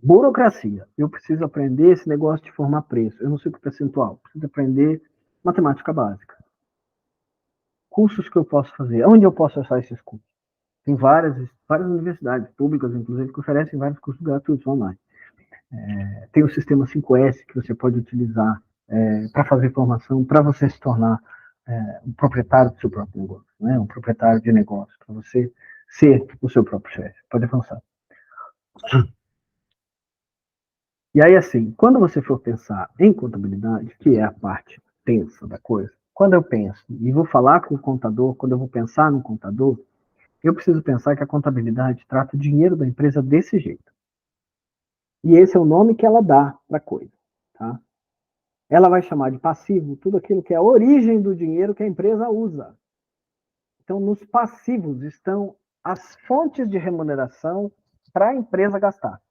burocracia. Eu preciso aprender esse negócio de formar preço. Eu não sei o que é percentual. Eu preciso aprender matemática básica. Cursos que eu posso fazer. Onde eu posso acessar esses cursos? Tem várias universidades públicas, inclusive, que oferecem vários cursos gratuitos online. Tem o sistema 5S que você pode utilizar para fazer formação, para você se tornar um proprietário do seu próprio negócio, né? Um proprietário de negócio, para você ser o seu próprio chefe. Pode avançar. E aí, assim, quando você for pensar em contabilidade, que é a parte tensa da coisa, quando eu penso e vou falar com o contador, quando eu vou pensar no contador, eu preciso pensar que a contabilidade trata o dinheiro da empresa desse jeito. E esse é o nome que ela dá para a coisa, tá? Ela vai chamar de passivo tudo aquilo que é a origem do dinheiro que a empresa usa. Então, nos passivos estão as fontes de remuneração para a empresa gastar.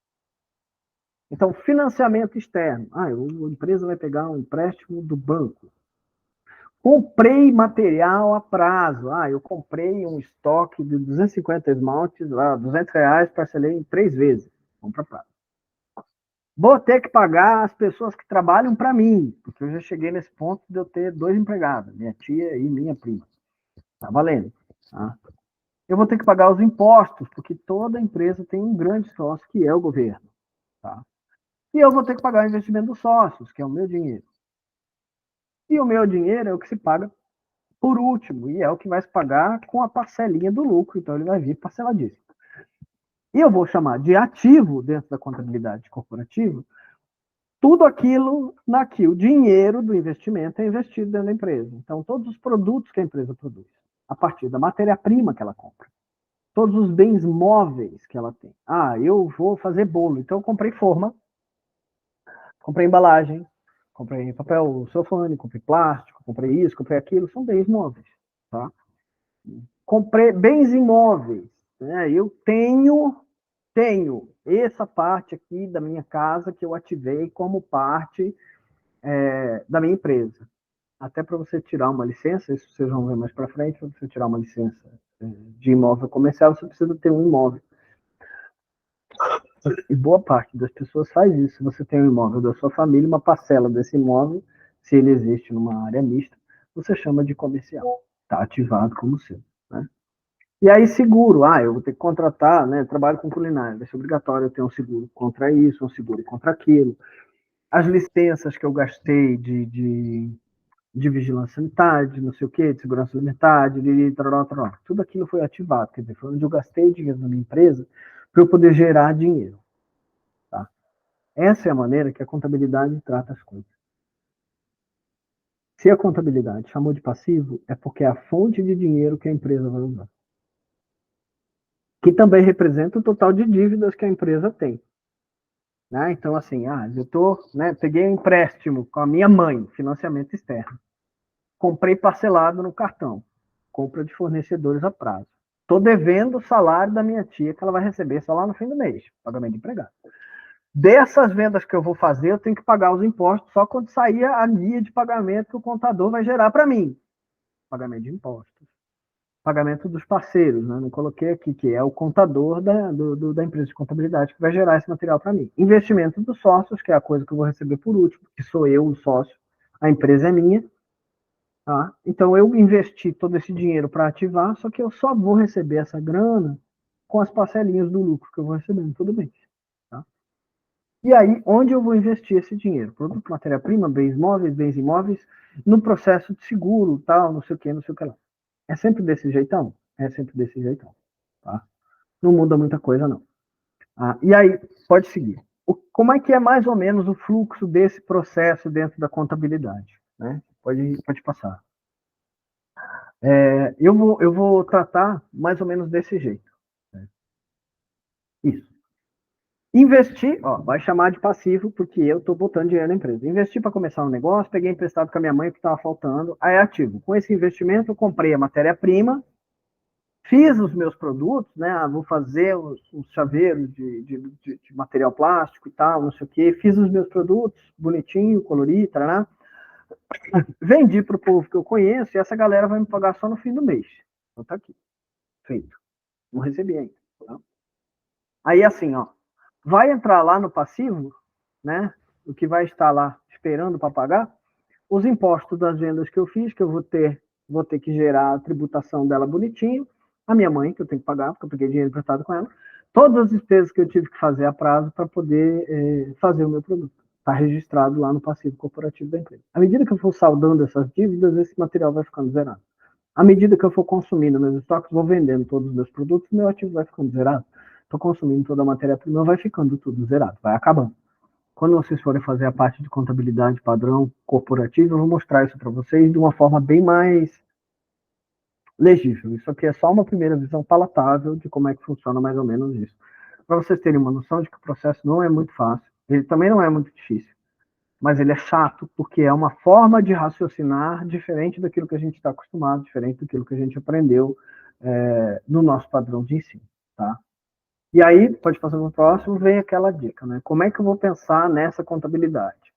Então, financiamento externo. A empresa vai pegar um empréstimo do banco. Comprei material a prazo. Eu comprei um estoque de 250 esmaltes, lá, R$ 200, parcelei em 3 vezes. Compra prazo. Vou ter que pagar as pessoas que trabalham para mim, porque eu já cheguei nesse ponto de eu ter 2 empregados, minha tia e minha prima. Tá valendo. Tá? Eu vou ter que pagar os impostos, porque toda empresa tem um grande sócio, que é o governo. Tá? E eu vou ter que pagar o investimento dos sócios, que é o meu dinheiro. E o meu dinheiro é o que se paga por último, e é o que vai se pagar com a parcelinha do lucro, então ele vai vir parceladíssimo. E eu vou chamar de ativo, dentro da contabilidade corporativa, tudo aquilo na que o dinheiro do investimento é investido dentro da empresa. Então, todos os produtos que a empresa produz, a partir da matéria-prima que ela compra, todos os bens móveis que ela tem. Eu vou fazer bolo, então eu comprei forma, comprei embalagem, comprei papel celofane, comprei plástico, comprei isso, comprei aquilo, são bens móveis, tá? Comprei bens imóveis, né? Eu tenho essa parte aqui da minha casa que eu ativei como parte da minha empresa. Até para você tirar uma licença, isso vocês vão ver mais para frente, para você tirar uma licença de imóvel comercial, você precisa ter um imóvel. E boa parte das pessoas faz isso. Se você tem um imóvel da sua família, uma parcela desse imóvel, se ele existe numa área mista, você chama de comercial. Está ativado como seu. Né? E aí, seguro. Eu vou ter que contratar, né? Trabalho com culinária, vai ser obrigatório eu ter um seguro contra isso, um seguro contra aquilo. As licenças que eu gastei de vigilância sanitária, de não sei o quê, de segurança alimentar, tudo aquilo foi ativado. Quer dizer, foi onde eu gastei dinheiro na minha empresa para eu poder gerar dinheiro. Tá? Essa é a maneira que a contabilidade trata as coisas. Se a contabilidade chamou de passivo, é porque é a fonte de dinheiro que a empresa vai usar. Que também representa o total de dívidas que a empresa tem. Né? Então, assim, peguei um empréstimo com a minha mãe, financiamento externo. Comprei parcelado no cartão, compra de fornecedores a prazo. Estou devendo o salário da minha tia, que ela vai receber só lá no fim do mês, pagamento de empregado. Dessas vendas que eu vou fazer, eu tenho que pagar os impostos só quando sair a guia de pagamento que o contador vai gerar para mim. Pagamento de impostos. Pagamento dos parceiros, né? Não coloquei aqui, que é o contador da empresa de contabilidade que vai gerar esse material para mim. Investimento dos sócios, que é a coisa que eu vou receber por último, que sou eu o sócio, a empresa é minha. Tá? Então, eu investi todo esse dinheiro para ativar, só que eu só vou receber essa grana com as parcelinhas do lucro que eu vou recebendo todo mês. Tá? E aí, onde eu vou investir esse dinheiro? Produto, matéria-prima, bens móveis, bens imóveis, no processo de seguro, tal, não sei o que lá. É sempre desse jeitão? É sempre desse jeitão. Tá? Não muda muita coisa, não. E aí, pode seguir. Como é que é mais ou menos o fluxo desse processo dentro da contabilidade? Né? Pode passar. Eu vou tratar mais ou menos desse jeito. Né? Isso. Investir, vai chamar de passivo, porque eu estou botando dinheiro na empresa. Investir para começar um negócio, peguei emprestado com a minha mãe que estava faltando, aí é ativo. Com esse investimento, eu comprei a matéria-prima, fiz os meus produtos, né? Vou fazer os chaveiros de material plástico e tal, não sei o quê. Fiz os meus produtos, bonitinho, colorido, tarará. Vendi para o povo que eu conheço e essa galera vai me pagar só no fim do mês. Então tá aqui, feito. Não recebi ainda. Tá? Aí assim, vai entrar lá no passivo, né? O que vai estar lá esperando para pagar, os impostos das vendas que eu fiz, que eu vou ter que gerar a tributação dela bonitinho, a minha mãe, que eu tenho que pagar, porque eu peguei dinheiro emprestado com ela, todas as despesas que eu tive que fazer a prazo para poder fazer o meu produto. Está registrado lá no passivo corporativo da empresa. À medida que eu for saldando essas dívidas, esse material vai ficando zerado. À medida que eu for consumindo meus estoques, vou vendendo todos os meus produtos, meu ativo vai ficando zerado. Estou consumindo toda a matéria-prima, vai ficando tudo zerado, vai acabando. Quando vocês forem fazer a parte de contabilidade padrão corporativa, eu vou mostrar isso para vocês de uma forma bem mais legível. Isso aqui é só uma primeira visão palatável de como é que funciona mais ou menos isso. Para vocês terem uma noção de que o processo não é muito fácil, ele também não é muito difícil, mas ele é chato porque é uma forma de raciocinar diferente daquilo que a gente está acostumado, diferente daquilo que a gente aprendeu no nosso padrão de ensino. Tá? E aí, pode passar no próximo, vem aquela dica, né? Como é que eu vou pensar nessa contabilidade?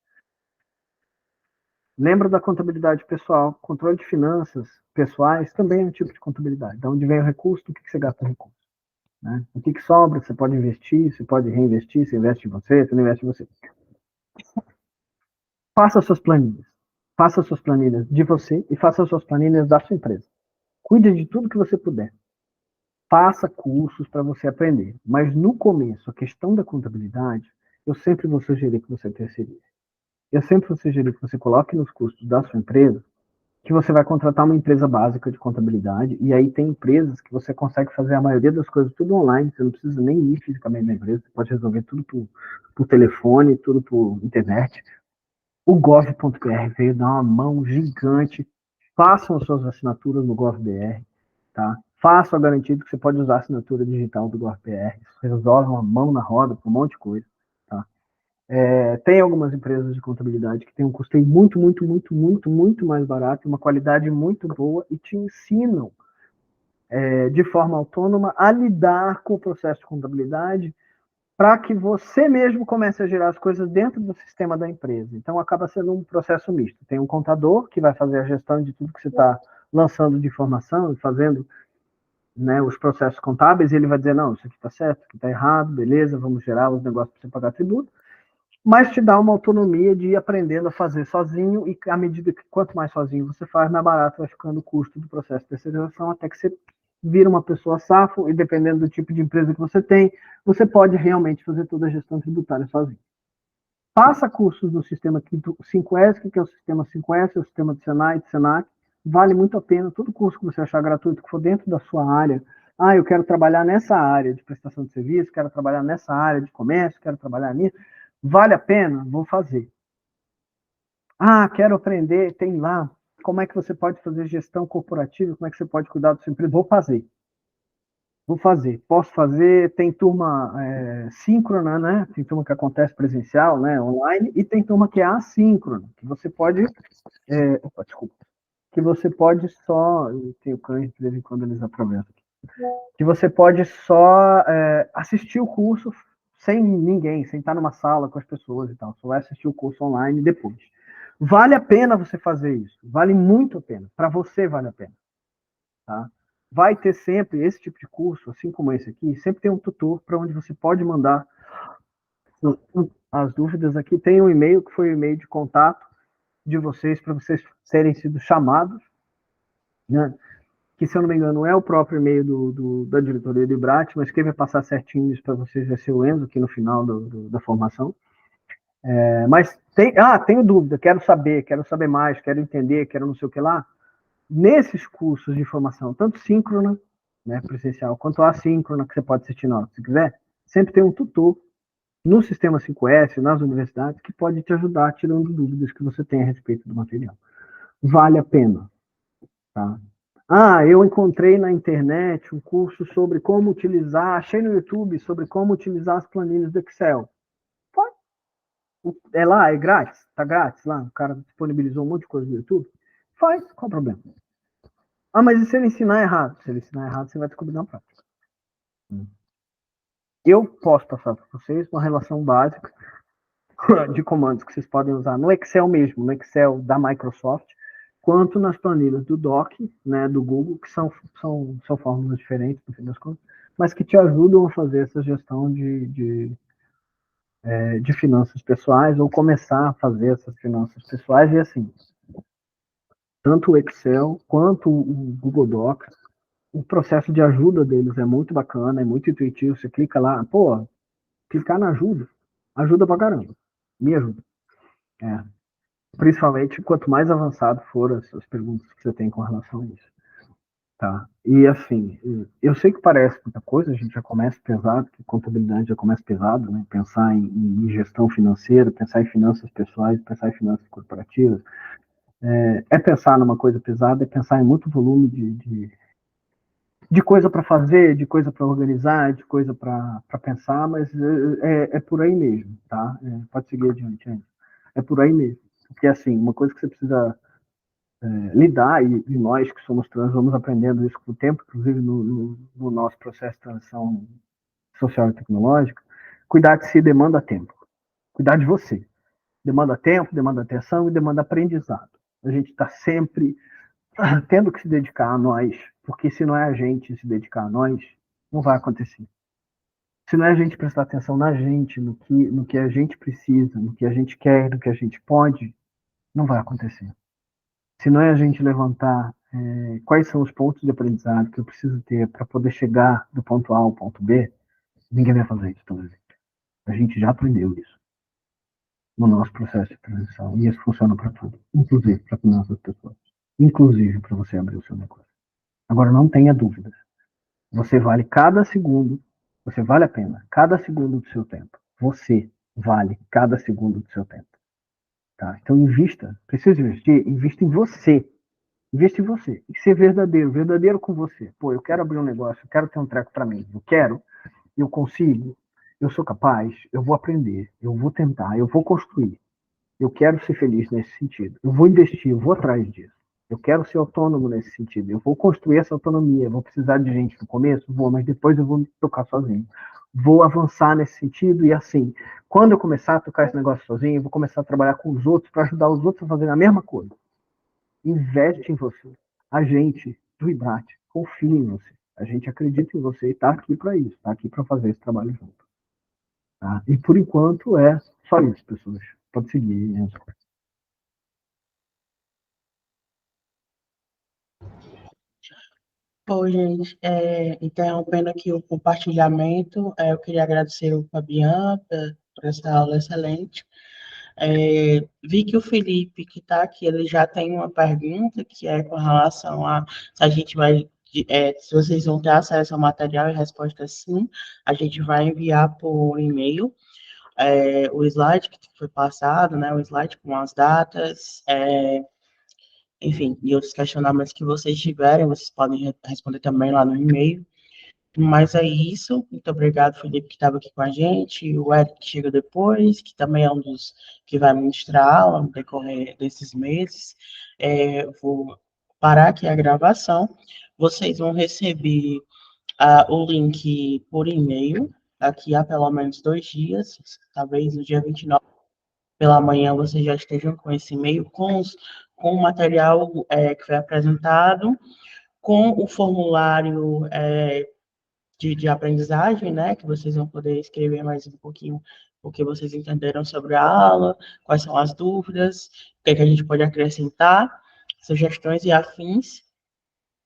Lembra da contabilidade pessoal. Controle de finanças pessoais também é um tipo de contabilidade. De onde vem o recurso, do que você gasta o recurso. Né? O que sobra, você pode investir, você pode reinvestir, você investe em você, você não investe em você. Faça suas planilhas. Faça suas planilhas de você e faça suas planilhas da sua empresa. Cuide de tudo que você puder. Faça cursos para você aprender. Mas no começo, a questão da contabilidade, eu sempre vou sugerir que você terceirize. Eu sempre vou sugerir que você coloque nos custos da sua empresa que você vai contratar uma empresa básica de contabilidade, e aí tem empresas que você consegue fazer a maioria das coisas tudo online, você não precisa nem ir fisicamente na empresa, você pode resolver tudo por telefone, tudo por internet. O gov.br veio dar uma mão gigante. Façam as suas assinaturas no gov.br, tá? Façam a garantia de que você pode usar a assinatura digital do gov.br. Isso resolve uma mão na roda para um monte de coisa, tá? Tem algumas empresas de contabilidade que têm um custo muito, muito, muito, muito, muito mais barato, uma qualidade muito boa e te ensinam de forma autônoma a lidar com o processo de contabilidade para que você mesmo comece a gerar as coisas dentro do sistema da empresa. Então, acaba sendo um processo misto. Tem um contador que vai fazer a gestão de tudo que você está lançando de informação e fazendo, né, os processos contábeis, e ele vai dizer, não, isso aqui está certo, isso aqui está errado, beleza, vamos gerar os negócios para você pagar tributo, mas te dá uma autonomia de ir aprendendo a fazer sozinho, e à medida que quanto mais sozinho você faz, mais barato vai ficando o custo do processo de terceirização, até que você vira uma pessoa safo, e dependendo do tipo de empresa que você tem, você pode realmente fazer toda a gestão tributária sozinho. Faça cursos no sistema 5S, que é o sistema 5S, é o sistema do Senai, do Senac, vale muito a pena, todo curso que você achar gratuito, que for dentro da sua área, eu quero trabalhar nessa área de prestação de serviço, quero trabalhar nessa área de comércio, quero trabalhar nisso, vale a pena? Vou fazer. Quero aprender, tem lá, como é que você pode fazer gestão corporativa, como é que você pode cuidar do seu emprego? Vou fazer. Vou fazer. Posso fazer, tem turma síncrona, né? Tem turma que acontece presencial, né? Online, e tem turma que é assíncrona, que você pode. Desculpa. Que você pode só. Tem o cães, de vez em quando eles atravessam. Que você pode só assistir o curso sem ninguém, sem estar numa sala com as pessoas e tal. Só vai assistir o curso online depois. Vale a pena você fazer isso. Vale muito a pena. Para você vale a pena. Tá? Vai ter sempre esse tipo de curso, assim como esse aqui, sempre tem um tutor para onde você pode mandar as dúvidas aqui. Tem um e-mail que foi o e-mail de contato de vocês para vocês serem sido chamados, né? Que, se eu não me engano, é o próprio e-mail da diretoria do IBRAT, mas quem vai passar certinho isso para vocês vai ser o Enzo, aqui no final da formação. Mas tenho dúvida, quero saber mais, quero entender, quero não sei o que lá. Nesses cursos de formação, tanto síncrona, né, presencial, quanto assíncrona, que você pode assistir na hora que você quiser, sempre tem um tutor no sistema 5S, nas universidades, que pode te ajudar tirando dúvidas que você tem a respeito do material. Vale a pena. Tá? Eu encontrei na internet um curso sobre como utilizar, achei no YouTube sobre como utilizar as planilhas do Excel. É lá, é grátis, tá grátis lá, o cara disponibilizou um monte de coisa no YouTube. Faz, qual o problema? Mas e se ele ensinar errado? Se ele ensinar errado, você vai descobrir na prática. Eu posso passar para vocês uma relação básica de comandos que vocês podem usar no Excel mesmo, no Excel da Microsoft, quanto nas planilhas do Doc, né, do Google, que são fórmulas diferentes, no fim das contas, mas que te ajudam a fazer essa gestão de finanças pessoais, ou começar a fazer essas finanças pessoais, e assim, tanto o Excel quanto o Google Docs, o processo de ajuda deles é muito bacana, é muito intuitivo, você clica lá, clicar na ajuda, ajuda pra caramba, me ajuda. Principalmente quanto mais avançado for as perguntas que você tem com relação a isso. Tá? E assim, eu sei que parece muita coisa, a gente já começa pesado, que contabilidade já começa pesado, né? Pensar em gestão financeira, pensar em finanças pessoais, pensar em finanças corporativas. Pensar numa coisa pesada, é pensar em muito volume de coisa para fazer, de coisa para organizar, de coisa para pensar, mas é por aí mesmo, tá? Pode seguir adiante, hein? É por aí mesmo. Porque assim, uma coisa que você precisa lidar, e nós que somos trans vamos aprendendo isso com o tempo, inclusive no nosso processo de transição social e tecnológica, cuidar de si demanda tempo. Cuidar de você. Demanda tempo, demanda atenção e demanda aprendizado. A gente está sempre tendo que se dedicar a nós, porque se não é a gente se dedicar a nós, não vai acontecer. Se não é a gente prestar atenção na gente, no que a gente precisa, no que a gente quer, no que a gente pode, não vai acontecer. Se não é a gente levantar quais são os pontos de aprendizado que eu preciso ter para poder chegar do ponto A ao ponto B, ninguém vai fazer isso também. A gente já aprendeu isso no nosso processo de transição. E isso funciona para tudo, inclusive para finanças pessoais, inclusive para você abrir o seu negócio. Agora, não tenha dúvidas. Você vale cada segundo, você vale a pena cada segundo do seu tempo. Você vale cada segundo do seu tempo. Tá? Então, invista. Precisa investir? Invista em você. Investe em você. E ser verdadeiro, verdadeiro com você. Pô, eu quero abrir um negócio, eu quero ter um treco para mim. Eu quero, eu consigo, eu sou capaz, eu vou aprender, eu vou tentar, eu vou construir. Eu quero ser feliz nesse sentido. Eu vou investir, eu vou atrás disso. Eu quero ser autônomo nesse sentido. Eu vou construir essa autonomia. Eu vou precisar de gente no começo? Vou, mas depois eu vou me tocar sozinho. Vou avançar nesse sentido e assim, quando eu começar a tocar esse negócio sozinho, eu vou começar a trabalhar com os outros para ajudar os outros a fazerem a mesma coisa. Investe em você. A gente do Ibrate confia em você. A gente acredita em você e está aqui para isso, está aqui para fazer esse trabalho junto. Tá? E por enquanto é só isso, pessoas. Pode seguir, Enzo. Bom, gente, interrompendo aqui o compartilhamento, eu queria agradecer o Fabiano por essa aula excelente. Vi que o Felipe, que está aqui, ele já tem uma pergunta que é com relação a se a gente vai, se vocês vão ter acesso ao material, e a resposta é sim, a gente vai enviar por e-mail o slide que foi passado, né, o slide com as datas, enfim, e outros questionamentos que vocês tiverem, vocês podem responder também lá no e-mail. Mas é isso. Muito obrigado, Felipe, que estava aqui com a gente, o Eric que chega depois, que também é um dos que vai ministrar a aula no decorrer desses meses. Vou parar aqui a gravação. Vocês vão receber o link por e-mail daqui a pelo menos 2 dias, talvez no dia 29 pela manhã vocês já estejam com esse e-mail, com o material que foi apresentado, com o formulário de aprendizagem, né, que vocês vão poder escrever mais um pouquinho o que vocês entenderam sobre a aula, quais são as dúvidas, o que, é que a gente pode acrescentar, sugestões e afins.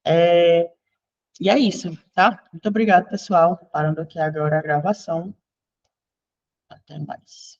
E é isso, tá? Muito obrigado, pessoal. Parando aqui agora a gravação. Até mais.